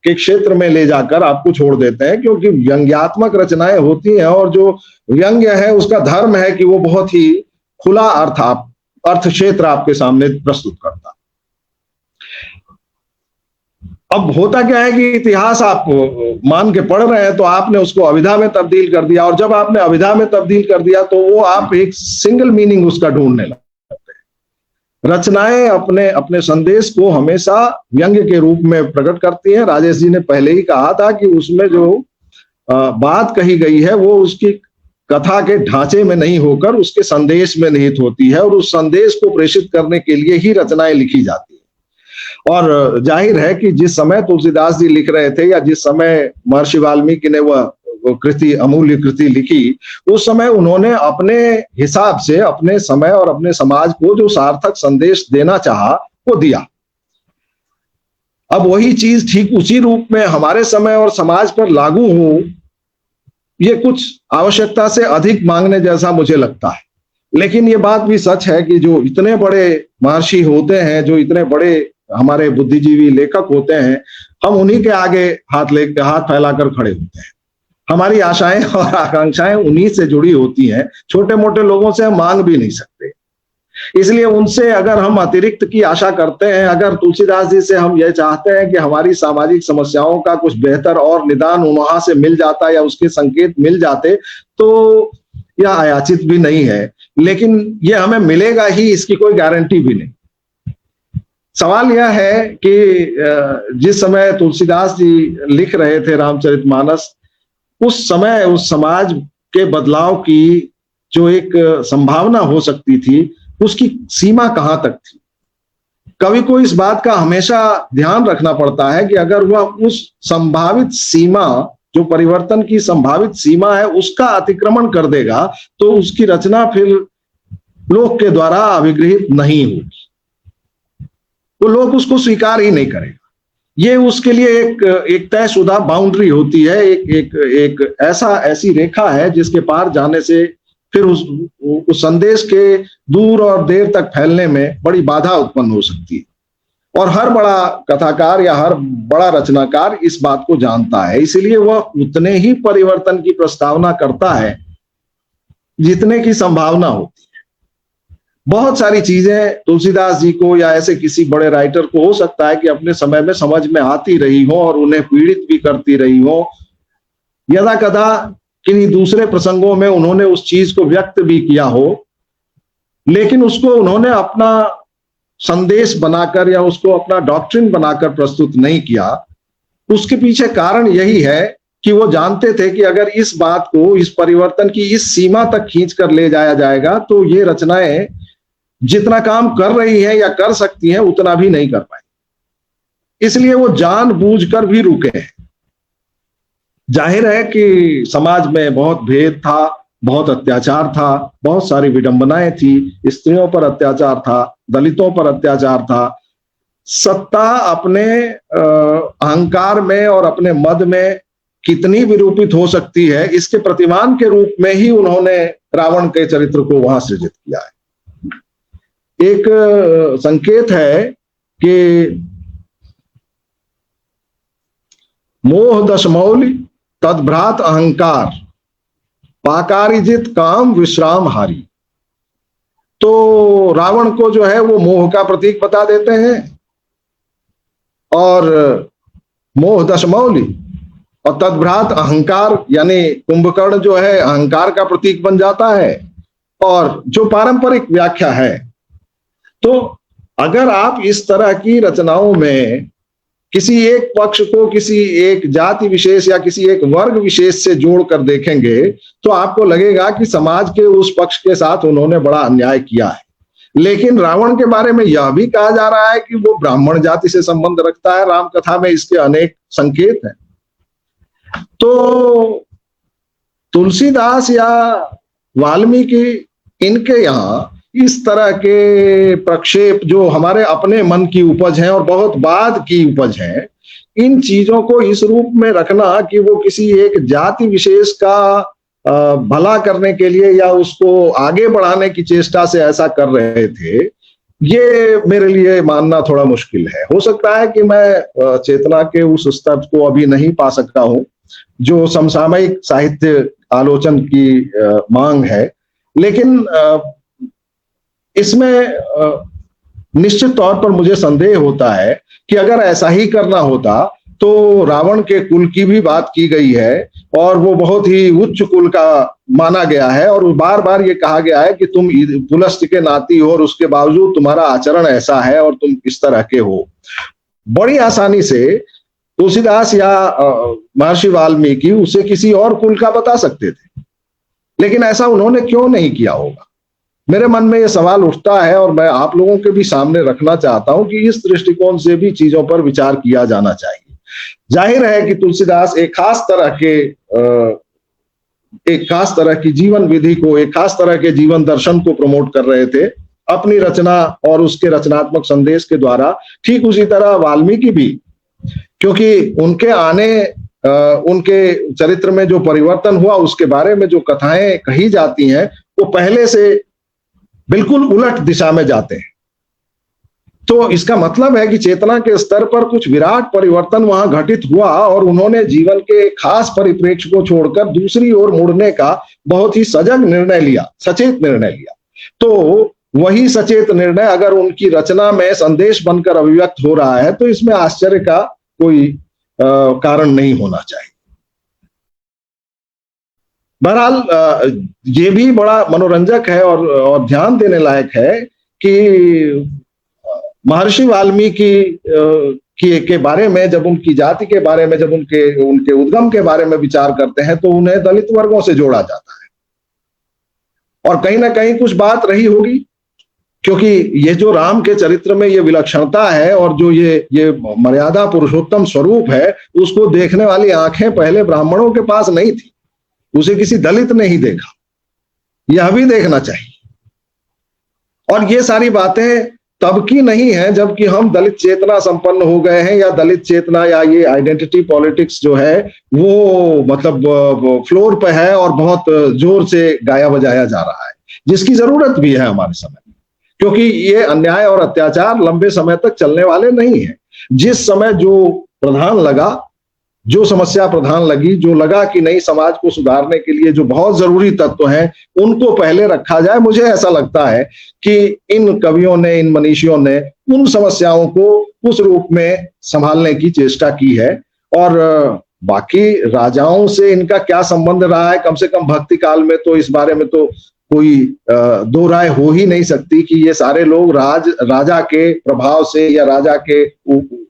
के क्षेत्र में ले जाकर आपको छोड़ देते हैं, क्योंकि व्यंग्यात्मक रचनाएं होती हैं और जो व्यंग्य है उसका धर्म है कि वो बहुत ही खुला अर्थ क्षेत्र आपके सामने प्रस्तुत करता। अब होता क्या है कि इतिहास आप मान के पढ़ रहे हैं तो आपने उसको अभिधा में तब्दील कर दिया, और जब आपने अभिधा में तब्दील कर दिया तो वो आप एक सिंगल मीनिंग उसका ढूंढने लगते हैं। रचनाएं अपने अपने संदेश को हमेशा व्यंग्य के रूप में प्रकट करती हैं। राजेश जी ने पहले ही कहा था कि उसमें जो बात कही गई है वो उसकी कथा के ढांचे में नहीं होकर उसके संदेश में निहित होती है, और उस संदेश को प्रेषित करने के लिए ही रचनाएं लिखी जाती हैं। और जाहिर है कि जिस समय तुलसीदास जी लिख रहे थे या जिस समय महर्षि वाल्मीकि ने वह कृति, अमूल्य कृति लिखी, उस समय उन्होंने अपने हिसाब से अपने समय और अपने समाज को जो सार्थक संदेश देना चाहा वो दिया। अब वही चीज ठीक उसी रूप में हमारे समय और समाज पर लागू हो, ये कुछ आवश्यकता से अधिक मांगने जैसा मुझे लगता है। लेकिन ये बात भी सच है कि जो इतने बड़े महर्षि होते हैं, जो इतने बड़े हमारे बुद्धिजीवी लेखक होते हैं, हम उन्हीं के आगे हाथ फैलाकर खड़े होते हैं। हमारी आशाएं और आकांक्षाएं उन्हीं से जुड़ी होती हैं, छोटे मोटे लोगों से हम मांग भी नहीं सकते। इसलिए उनसे अगर हम अतिरिक्त की आशा करते हैं, अगर तुलसीदास जी से हम यह चाहते हैं कि हमारी सामाजिक समस्याओं का कुछ बेहतर और निदान वहां से मिल जाता या उसके संकेत मिल जाते, तो यह अयाचित भी नहीं है। लेकिन यह हमें मिलेगा ही, इसकी कोई गारंटी भी नहीं। सवाल यह है कि जिस समय तुलसीदास जी लिख रहे थे रामचरितमानस, उस समय उस समाज के बदलाव की जो एक संभावना हो सकती थी, उसकी सीमा कहां तक थी। कवि को इस बात का हमेशा ध्यान रखना पड़ता है कि अगर वह उस संभावित सीमा, जो परिवर्तन की संभावित सीमा है, उसका अतिक्रमण कर देगा तो उसकी रचना फिर लोक के द्वारा अभिगृहित नहीं होगी, तो लोग उसको स्वीकार ही नहीं करेगा। ये उसके लिए एक तयशुदा बाउंड्री होती है, एक ऐसी रेखा है जिसके पार जाने से फिर उस संदेश के दूर और देर तक फैलने में बड़ी बाधा उत्पन्न हो सकती है। और हर बड़ा कथाकार या हर बड़ा रचनाकार इस बात को जानता है, इसलिए वह उतने ही परिवर्तन की प्रस्तावना करता है जितने की संभावना होती है। बहुत सारी चीजें तुलसीदास जी को या ऐसे किसी बड़े राइटर को हो सकता है कि अपने समय में समझ में आती रही हो और उन्हें पीड़ित भी करती रही हो, यदा कदा किन्हीं दूसरे प्रसंगों में उन्होंने उस चीज को व्यक्त भी किया हो, लेकिन उसको उन्होंने अपना संदेश बनाकर या उसको अपना डॉक्ट्रिन बनाकर प्रस्तुत नहीं किया। उसके पीछे कारण यही है कि वो जानते थे कि अगर इस बात को, इस परिवर्तन की इस सीमा तक खींच कर ले जाया जाएगा तो ये रचनाएं जितना काम कर रही हैं या कर सकती हैं उतना भी नहीं कर पाएंगी। इसलिए वो जानबूझकर भी रुके हैं। जाहिर है कि समाज में बहुत भेद था, बहुत अत्याचार था, बहुत सारी विडंबनाएं थी, स्त्रियों पर अत्याचार था, दलितों पर अत्याचार था। सत्ता अपने अहंकार में और अपने मद में कितनी विरूपित हो सकती है, इसके प्रतिमान के रूप में ही उन्होंने रावण के चरित्र को वहां सृजित किया है। एक संकेत है कि मोह दशमौलि तद्भ्रात अहंकार पाकारिजित काम विश्राम हारी। तो रावण को जो है वो मोह का प्रतीक बता देते हैं, और मोह दशमौलि और तद्भ्रात अहंकार यानी कुंभकर्ण जो है अहंकार का प्रतीक बन जाता है, और जो पारंपरिक व्याख्या है। तो अगर आप इस तरह की रचनाओं में किसी एक पक्ष को किसी एक जाति विशेष या किसी एक वर्ग विशेष से जोड़कर देखेंगे तो आपको लगेगा कि समाज के उस पक्ष के साथ उन्होंने बड़ा अन्याय किया है। लेकिन रावण के बारे में यह भी कहा जा रहा है कि वो ब्राह्मण जाति से संबंध रखता है। राम कथा में इसके अनेक संकेत हैं। तो तुलसीदास या वाल्मीकि, इनके यहाँ इस तरह के प्रक्षेप जो हमारे अपने मन की उपज हैं और बहुत बाद की उपज हैं, इन चीजों को इस रूप में रखना कि वो किसी एक जाति विशेष का भला करने के लिए या उसको आगे बढ़ाने की चेष्टा से ऐसा कर रहे थे, ये मेरे लिए मानना थोड़ा मुश्किल है। हो सकता है कि मैं चेतना के उस स्तर को अभी नहीं पा सकता हूं जो समसामयिक साहित्य आलोचन की मांग है, लेकिन इसमें निश्चित तौर पर मुझे संदेह होता है कि अगर ऐसा ही करना होता तो रावण के कुल की भी बात की गई है और वो बहुत ही उच्च कुल का माना गया है, और बार बार ये कहा गया है कि तुम पुलस्त्य के नाती हो और उसके बावजूद तुम्हारा आचरण ऐसा है और तुम इस तरह के हो। बड़ी आसानी से तुलसीदास या महर्षि वाल्मीकि उसे किसी और कुल का बता सकते थे, लेकिन ऐसा उन्होंने क्यों नहीं किया होगा? मेरे मन में यह सवाल उठता है और मैं आप लोगों के भी सामने रखना चाहता हूं कि इस दृष्टिकोण से भी चीजों पर विचार किया जाना चाहिए। जाहिर है कि तुलसीदास एक खास तरह की जीवन विधि को, एक खास तरह के जीवन दर्शन को प्रमोट कर रहे थे अपनी रचना और उसके रचनात्मक संदेश के द्वारा। ठीक उसी तरह वाल्मीकि भी, क्योंकि उनके चरित्र में जो परिवर्तन हुआ उसके बारे में जो कथाएं कही जाती हैं वो पहले से बिल्कुल उलट दिशा में जाते हैं। तो इसका मतलब है कि चेतना के स्तर पर कुछ विराट परिवर्तन वहां घटित हुआ और उन्होंने जीवन के खास परिप्रेक्ष्य को छोड़कर दूसरी ओर मुड़ने का बहुत ही सजग निर्णय लिया, सचेत निर्णय लिया। तो वही सचेत निर्णय अगर उनकी रचना में संदेश बनकर अभिव्यक्त हो रहा है तो इसमें आश्चर्य का कोई कारण नहीं होना चाहिए। बहरहाल ये भी बड़ा मनोरंजक है और ध्यान देने लायक है कि महर्षि वाल्मीकि के बारे में जब उनकी जाति के बारे में, जब उनके उद्गम के बारे में विचार करते हैं तो उन्हें दलित वर्गों से जोड़ा जाता है। और कहीं ना कहीं कुछ बात रही होगी, क्योंकि ये जो राम के चरित्र में ये विलक्षणता है और जो ये मर्यादा पुरुषोत्तम स्वरूप है, उसको देखने वाली आंखें पहले ब्राह्मणों के पास नहीं थी, उसे किसी दलित ने ही देखा। यह भी देखना चाहिए। और ये सारी बातें तब की नहीं है जबकि हम दलित चेतना संपन्न हो गए हैं, या दलित चेतना या ये आइडेंटिटी पॉलिटिक्स जो है वो मतलब फ्लोर पे है और बहुत जोर से गाया बजाया जा रहा है, जिसकी जरूरत भी है हमारे समय में। क्योंकि ये अन्याय और अत्याचार लंबे समय तक चलने वाले नहीं है। जिस समय जो प्रधान लगा, जो समस्या प्रधान लगी, जो लगा कि नहीं समाज को सुधारने के लिए जो बहुत जरूरी तत्व हैं उनको पहले रखा जाए, मुझे ऐसा लगता है कि इन कवियों ने, इन मनीषियों ने उन समस्याओं को उस रूप में संभालने की चेष्टा की है। और बाकी राजाओं से इनका क्या संबंध रहा है, कम से कम भक्ति काल में तो इस बारे में तो कोई दो राय हो ही नहीं सकती कि ये सारे लोग राजा के प्रभाव से या राजा के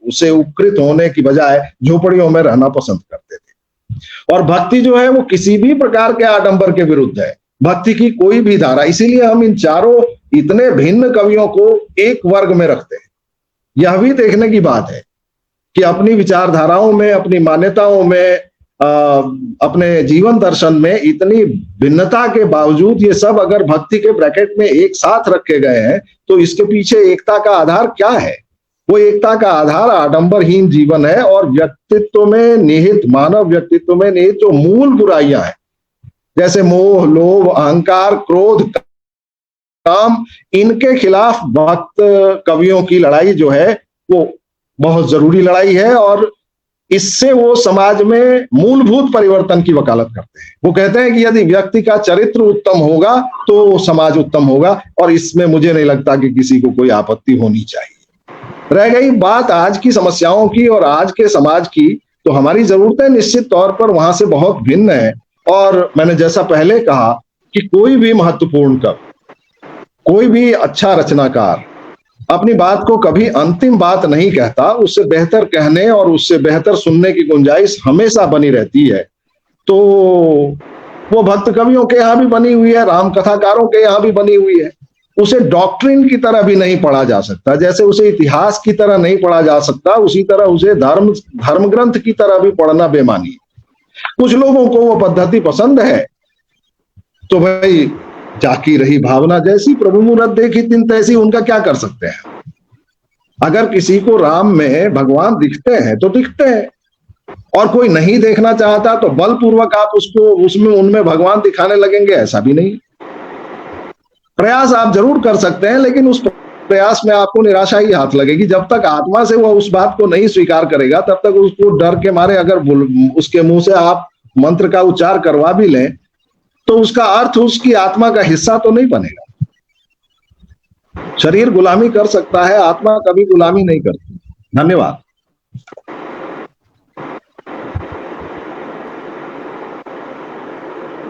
उसे उपकृत होने की बजाय झोपड़ियों में रहना पसंद करते थे। और भक्ति जो है वो किसी भी प्रकार के आडंबर के विरुद्ध है, भक्ति की कोई भी धारा। इसीलिए हम इन चारों इतने भिन्न कवियों को एक वर्ग में रखते हैं। यह भी देखने की बात है कि अपनी विचारधाराओं में, अपनी मान्यताओं में, अपने जीवन दर्शन में इतनी भिन्नता के बावजूद ये सब अगर भक्ति के ब्रैकेट में एक साथ रखे गए हैं तो इसके पीछे एकता का आधार क्या है? वो एकता का आधार आडंबरहीन जीवन है और व्यक्तित्व में निहित, मानव व्यक्तित्व में निहित जो मूल बुराइयां हैं, जैसे मोह, लोभ, अहंकार, क्रोध, काम, इनके खिलाफ भक्त कवियों की लड़ाई जो है वो बहुत जरूरी लड़ाई है। और इससे वो समाज में मूलभूत परिवर्तन की वकालत करते हैं। वो कहते हैं कि यदि व्यक्ति का चरित्र उत्तम होगा तो समाज उत्तम होगा, और इसमें मुझे नहीं लगता कि किसी को कोई आपत्ति होनी चाहिए। रह गई बात आज की समस्याओं की और आज के समाज की, तो हमारी जरूरतें निश्चित तौर पर वहां से बहुत भिन्न है। और मैंने जैसा पहले कहा कि कोई भी महत्वपूर्ण कवि, कोई भी अच्छा रचनाकार अपनी बात को कभी अंतिम बात नहीं कहता, उससे बेहतर कहने और उससे बेहतर सुनने की गुंजाइश हमेशा बनी रहती है। तो वो भक्त कवियों के यहाँ भी बनी हुई है, राम कथाकारों के यहाँ भी बनी हुई है। उसे डॉक्ट्रिन की तरह भी नहीं पढ़ा जा सकता, जैसे उसे इतिहास की तरह नहीं पढ़ा जा सकता, उसी तरह उसे धर्म ग्रंथ की तरह भी पढ़ना बेमानी है। कुछ लोगों को वो पद्धति पसंद है तो भाई, जाकी रही भावना जैसी, प्रभु मूरत देखी तिन तैसी, उनका क्या कर सकते हैं। अगर किसी को राम में भगवान दिखते हैं तो दिखते हैं, और कोई नहीं देखना चाहता तो बलपूर्वक आप उसको उसमें उनमें भगवान दिखाने लगेंगे, ऐसा भी नहीं। प्रयास आप जरूर कर सकते हैं, लेकिन उस प्रयास में आपको निराशा ही हाथ लगेगी। जब तक आत्मा से वह उस बात को नहीं स्वीकार करेगा, तब तक उसको डर के मारे अगर उसके मुंह से आप मंत्र का उच्चार करवा भी लें तो उसका अर्थ उसकी आत्मा का हिस्सा तो नहीं बनेगा। शरीर गुलामी कर सकता है, आत्मा कभी गुलामी नहीं करती। धन्यवाद।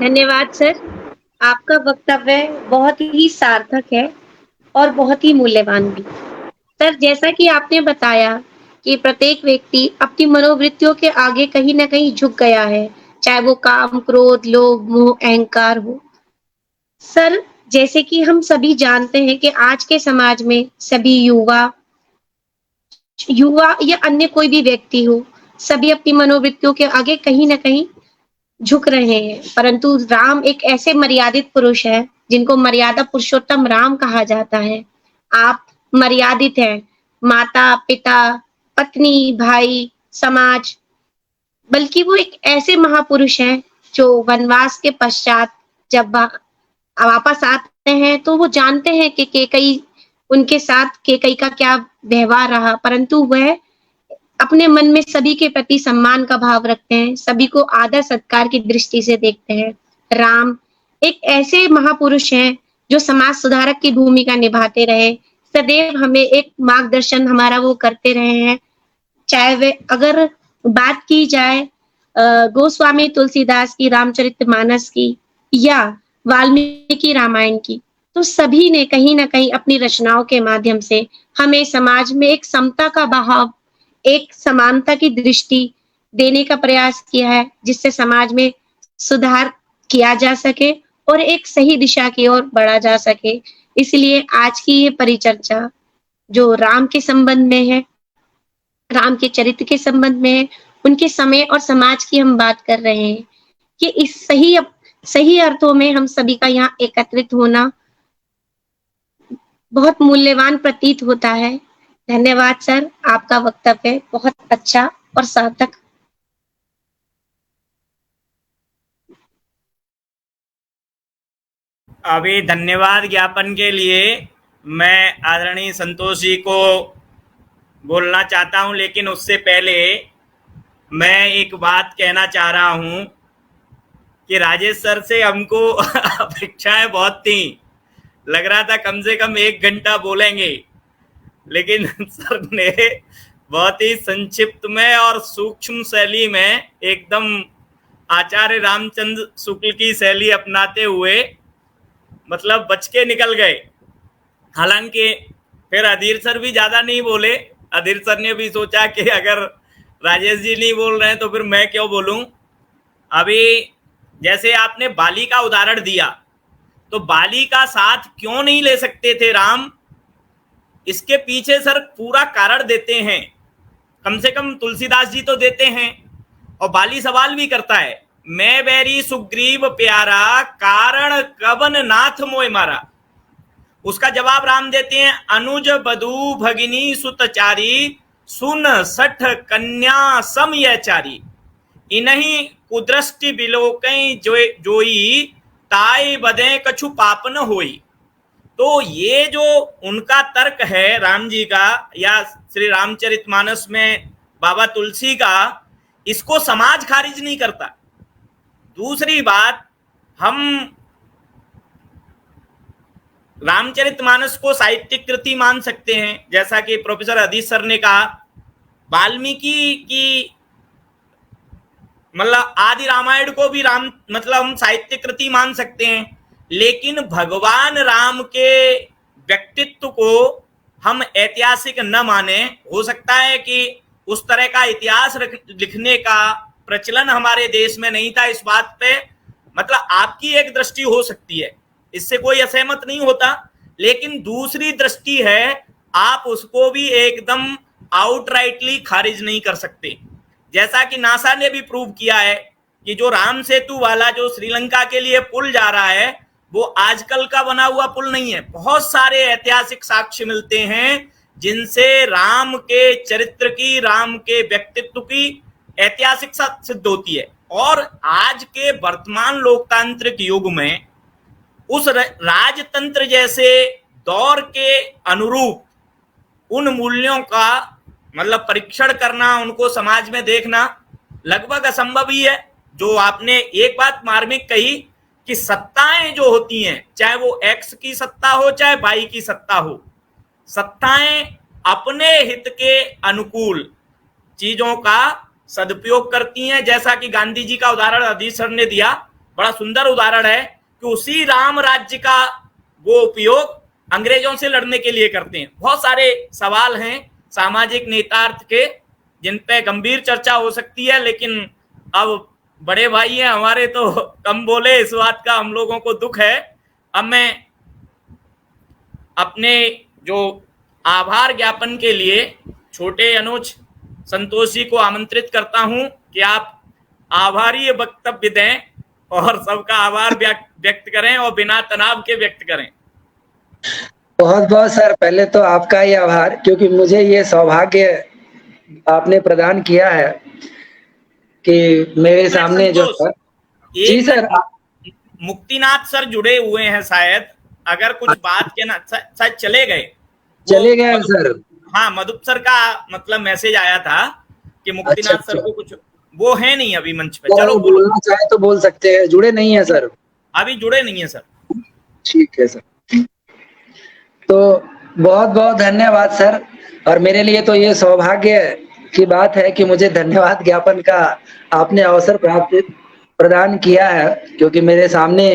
धन्यवाद सर, आपका वक्तव्य बहुत ही सार्थक है और बहुत ही मूल्यवान भी। सर, जैसा कि आपने बताया कि प्रत्येक व्यक्ति अपनी मनोवृत्तियों के आगे कहीं ना कहीं झुक गया है, चाहे वो काम, क्रोध, लोभ, मोह, अहंकार हो। सर, जैसे कि हम सभी जानते हैं कि आज के समाज में सभी युवा या अन्य कोई भी व्यक्ति हो, सभी अपनी मनोवृत्तियों के आगे कहीं ना कहीं झुक रहे हैं। परंतु राम एक ऐसे मर्यादित पुरुष है जिनको मर्यादा पुरुषोत्तम राम कहा जाता है। आप मर्यादित हैं, माता, पिता, पत्नी, भाई, समाज, बल्कि वो एक ऐसे महापुरुष हैं जो वनवास के पश्चात जब वापस आते हैं तो वो जानते हैं कि केकई उनके साथ केकई का क्या व्यवहार रहा, परंतु वह अपने मन में सभी के प्रति सम्मान का भाव रखते हैं, सभी को आदर सत्कार की दृष्टि से देखते हैं। राम एक ऐसे महापुरुष हैं जो समाज सुधारक की भूमिका निभाते रहे, सदैव हमें एक मार्गदर्शन हमारा वो करते रहे हैं। चाहे वे, अगर बात की जाए गोस्वामी तुलसीदास की रामचरितमानस की या वाल्मीकि रामायण की, तो सभी ने कहीं ना कहीं अपनी रचनाओं के माध्यम से हमें समाज में एक समता का भाव, एक समानता की दृष्टि देने का प्रयास किया है, जिससे समाज में सुधार किया जा सके और एक सही दिशा की ओर बढ़ा जा सके। इसलिए आज की ये परिचर्चा जो राम के संबंध में है, राम के चरित्र के संबंध में है, उनके समय और समाज की हम बात कर रहे हैं कि इस सही अर्थों में हम सभी का यहाँ एकत्रित होना बहुत मूल्यवान प्रतीत होता है। धन्यवाद सर, आपका वक्तव्य बहुत अच्छा और सार्थक। अभी धन्यवाद ज्ञापन के लिए मैं आदरणीय संतोष जी को बोलना चाहता हूं, लेकिन उससे पहले मैं एक बात कहना चाह रहा हूं कि राजेश सर से हमको अपेक्षाएं बहुत थी। लग रहा था कम से कम 1 घंटा बोलेंगे, लेकिन सर ने बहुत ही संक्षिप्त में और सूक्ष्म शैली में एकदम आचार्य रामचंद्र शुक्ल की शैली अपनाते हुए मतलब बच के निकल गए। हालांकि फिर अधीर सर भी ज्यादा नहीं बोले। अधीर सर ने भी सोचा कि अगर राजेश जी नहीं बोल रहे हैं तो फिर मैं क्यों बोलूं। अभी जैसे आपने बाली का उदाहरण दिया, तो बाली का साथ क्यों नहीं ले सकते थे राम, इसके पीछे सर पूरा कारण देते हैं। कम से कम तुलसीदास जी तो देते हैं। और बाली सवाल भी करता है, मैं बैरी सुग्रीव प्यारा, कारण कवन नाथ मोय मारा। उसका जवाब राम देते हैं, अनुज बधू भगिनी सुतचारी, सुन सठ कन्या समयचारी, इन्हीं कुदृष्टि बिलोकई जोई, ताई बदे कछु पाप न होई। तो ये जो उनका तर्क है राम जी का या श्री रामचरितमानस में बाबा तुलसी का, इसको समाज खारिज नहीं करता। दूसरी बात, हम रामचरितमानस को साहित्यिक कृति मान सकते हैं, जैसा कि प्रोफेसर अधीर सर ने कहा। वाल्मीकि की मतलब आदि रामायण को भी राम मतलब हम साहित्यिक कृति मान सकते हैं, लेकिन भगवान राम के व्यक्तित्व को हम ऐतिहासिक न माने। हो सकता है कि उस तरह का इतिहास लिखने का प्रचलन हमारे देश में नहीं था। इस बात पे मतलब आपकी एक दृष्टि हो सकती है, इससे कोई असहमत नहीं होता, लेकिन दूसरी दृष्टि है, आप उसको भी एकदम आउटराइटली खारिज नहीं कर सकते। जैसा कि नासा ने भी प्रूव किया है कि जो राम सेतु वाला जो श्रीलंका के लिए पुल जा रहा है, वो आजकल का बना हुआ पुल नहीं है। बहुत सारे ऐतिहासिक साक्ष्य मिलते हैं जिनसे राम के चरित्र की, राम के व्यक्तित्व की ऐतिहासिक सिद्ध होती है। और आज के वर्तमान लोकतांत्रिक युग में उस राजतंत्र जैसे दौर के अनुरूप उन मूल्यों का मतलब परीक्षण करना, उनको समाज में देखना लगभग असंभव ही है। जो आपने एक बात मार्मिक कही कि सत्ताएं जो होती हैं, चाहे वो एक्स की सत्ता हो चाहे वाई की सत्ता हो, सत्ताएं अपने हित के अनुकूल चीजों का सदुपयोग करती हैं। जैसा कि गांधी जी का उदाहरण अधीर सर ने दिया, बड़ा सुंदर उदाहरण है कि उसी राम राज्य का वो उपयोग अंग्रेजों से लड़ने के लिए करते हैं। बहुत सारे सवाल हैं सामाजिक नेतार्थ के जिन पे गंभीर चर्चा हो सकती है, लेकिन अब बड़े भाई हैं हमारे तो कम बोले, इस बात का हम लोगों को दुख है। अब मैं अपने जो आभार ज्ञापन के लिए छोटे अनुज संतोष जी को आमंत्रित करता हूं कि आप आभारी वक्तव्य दें और सबका आभार व्यक्त करें और बिना तनाव के व्यक्त करें। बहुत बहुत सर, पहले तो आपका ही आभार, क्योंकि मुझे ये सौभाग्य आपने प्रदान किया है कि मेरे सामने जो जी सर, मुक्तिनाथ सर जुड़े हुए हैं शायद, अगर कुछ बात के ना शायद चले गए सर। हाँ, मधुप सर का मतलब मैसेज आया था कि मुक्तिनाथ सर को कुछ वो है नहीं अभी मंच पे। चलो बोलना चाहे तो बोल सकते हैं। जुड़े नहीं है सर, अभी जुड़े नहीं है सर। ठीक है सर, तो बहुत बहुत धन्यवाद सर। और मेरे लिए तो ये सौभाग्य की बात है कि मुझे धन्यवाद ज्ञापन का आपने अवसर प्रदान किया है, क्योंकि मेरे सामने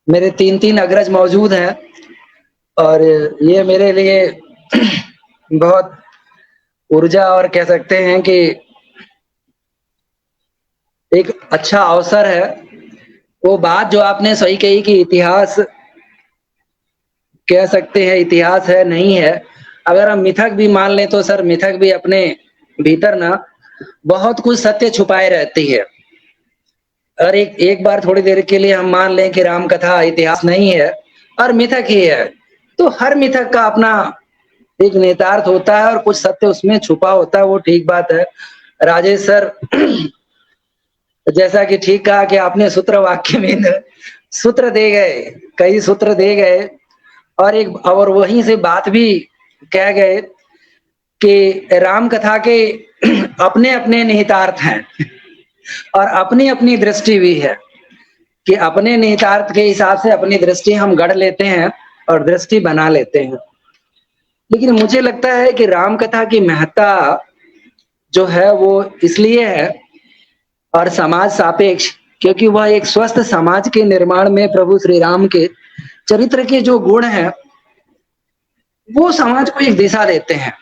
मेरे 3 अग्रज मौजूद हैं और ये मेरे लिए बहुत ऊर्जा और कह सकते हैं कि एक अच्छा अवसर है। वो बात जो आपने सही कही कि इतिहास कह सकते हैं, इतिहास है नहीं है। अगर हम मिथक भी मान लें तो सर, मिथक भी अपने भीतर ना बहुत कुछ सत्य छुपाए रहती है। और एक बार थोड़ी देर के लिए हम मान लें कि राम कथा इतिहास नहीं है और मिथक ही है, तो हर मिथक का अपना एक नेतार्थ होता है और कुछ सत्य उसमें छुपा होता है, वो ठीक बात है। राजेश सर जैसा कि ठीक कहा कि आपने सूत्र वाक्य में सूत्र दे गए, कई सूत्र दे गए और वहीं से बात भी कह गए कि राम कथा के अपने अपने निहितार्थ हैं और अपनी अपनी दृष्टि भी है कि अपने निहितार्थ के हिसाब से अपनी दृष्टि हम गढ़ लेते हैं और दृष्टि बना लेते हैं। लेकिन मुझे लगता है कि राम कथा की महत्ता जो है वो इसलिए है और समाज सापेक्ष, क्योंकि वह एक स्वस्थ समाज के निर्माण में प्रभु श्री राम के चरित्र के जो गुण हैं वो समाज को एक दिशा देते हैं।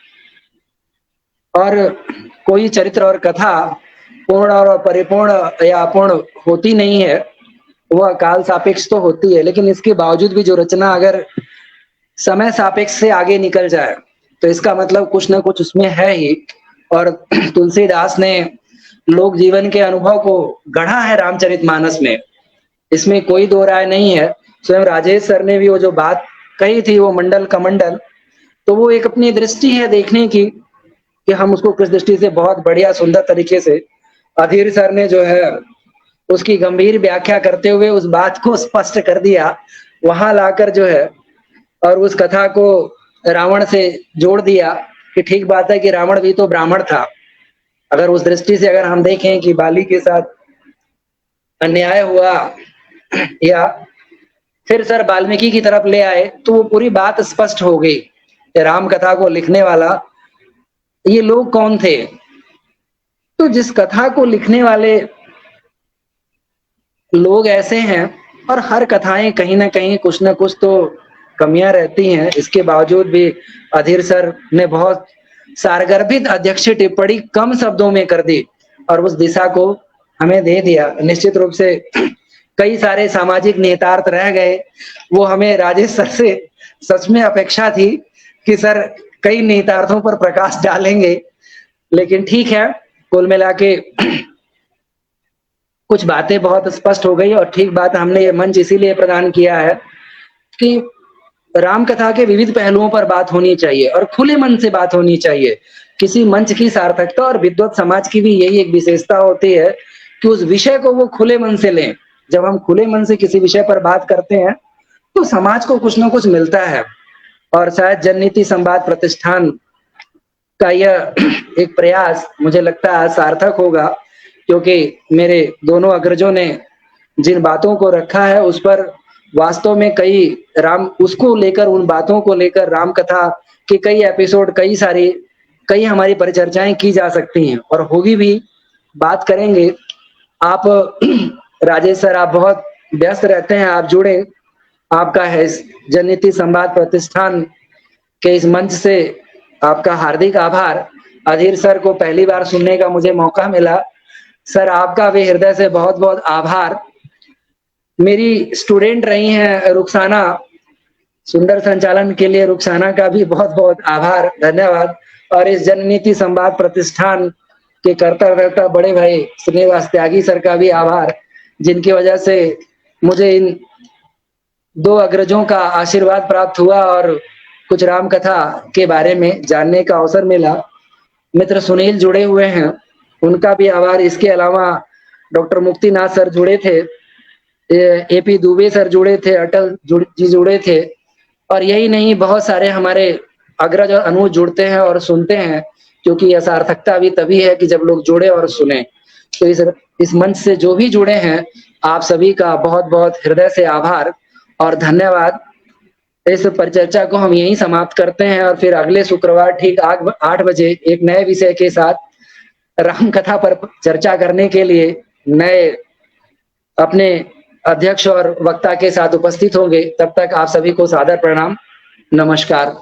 और कोई चरित्र और कथा पूर्ण और परिपूर्ण या अपूर्ण होती नहीं है, वह काल सापेक्ष तो होती है, लेकिन इसके बावजूद भी जो रचना अगर समय सापेक्ष से आगे निकल जाए तो इसका मतलब कुछ ना कुछ उसमें है ही। और तुलसीदास ने लोक जीवन के अनुभव को गढ़ा है रामचरितमानस में, इसमें कोई दो राय नहीं है। स्वयं राजेश सर ने भी वो जो बात कही थी, वो मंडल कमंडल, तो वो एक अपनी दृष्टि है देखने की कि हम उसको किस दृष्टि से बहुत बढ़िया सुंदर तरीके से अधीर सर ने जो है उसकी गंभीर व्याख्या करते हुए उस बात को स्पष्ट कर दिया वहां लाकर जो है, और उस कथा को रावण से जोड़ दिया कि ठीक बात है कि रावण भी तो ब्राह्मण था। अगर उस दृष्टि से अगर हम देखें कि बाली के साथ अन्याय हुआ या फिर सर वाल्मीकि की तरफ ले आए तो वो पूरी बात स्पष्ट हो गई। राम कथा को लिखने वाला ये लोग कौन थे? तो जिस कथा को लिखने वाले लोग ऐसे हैं, और हर कथाएं कहीं ना कहीं कुछ ना कुछ तो कमियां रहती हैं, इसके बावजूद भी अधीर सर ने बहुत सारगर्भित अध्यक्ष टिप्पणी कम शब्दों में कर दी और उस दिशा को हमें दे दिया। निश्चित रूप से कई सारे सामाजिक निहितार्थ रह गए, वो हमें राजेश सर से सच में अपेक्षा थी कि सर कई निहितार्थों पर प्रकाश डालेंगे, लेकिन ठीक है, कुल मिला के कुछ बातें बहुत स्पष्ट हो गई। और ठीक बात, हमने ये मंच इसीलिए प्रदान किया है कि राम कथा के विविध पहलुओं पर बात होनी चाहिए और खुले मन से बात होनी चाहिए। किसी मंच की सार्थकता और विद्वत समाज की भी यही एक विशेषता होती है कि उस विषय को वो खुले मन से लें। जब हम खुले मन से किसी विषय पर बात करते हैं तो समाज को कुछ ना कुछ मिलता है। और शायद जननीति संवाद प्रतिष्ठान का यह एक प्रयास मुझे लगता है सार्थक होगा, क्योंकि मेरे दोनों अग्रजों ने जिन बातों को रखा है उस पर वास्तव में उसको लेकर, उन बातों को लेकर राम कथा के कई एपिसोड, कई हमारी परिचर्चाएं की जा सकती हैं और होगी भी, बात करेंगे। आप राजेश सर, आप बहुत व्यस्त रहते हैं, आप जुड़े, आपका है इस जननीति संवाद प्रतिष्ठान के इस मंच से आपका हार्दिक आभार। अधीर सर को पहली बार सुनने का मुझे मौका मिला, सर आपका भी हृदय से बहुत बहुत आभार। मेरी स्टूडेंट रही हैं रुखसाना, सुंदर संचालन के लिए रुखसाना का भी बहुत बहुत आभार, धन्यवाद। और इस जननीति संवाद प्रतिष्ठान के कर्ता बड़े भाई श्रीनिवास त्यागी सर का भी आभार, जिनकी वजह से मुझे इन दो अग्रजों का आशीर्वाद प्राप्त हुआ और कुछ राम कथा के बारे में जानने का अवसर मिला। मित्र सुनील जुड़े हुए हैं, उनका भी आभार। इसके अलावा डॉक्टर मुक्तिनाथ सर जुड़े थे, एपी दुबे सर जुड़े थे, अटल जी जुड़े थे, और यही नहीं, बहुत सारे हमारे अग्रज और अनुज जुड़ते हैं और सुनते हैं, क्योंकि यह सार्थकता भी तभी है कि जब लोग जुड़े और सुने। तो इस मंच से जो भी जुड़े हैं, आप सभी का बहुत बहुत हृदय से आभार और धन्यवाद। इस परिचर्चा को हम यहीं समाप्त करते हैं और फिर अगले शुक्रवार ठीक 8 बजे एक नए विषय के साथ राम कथा पर चर्चा करने के लिए नए अपने अध्यक्ष और वक्ता के साथ उपस्थित होंगे। तब तक आप सभी को सादर प्रणाम, नमस्कार।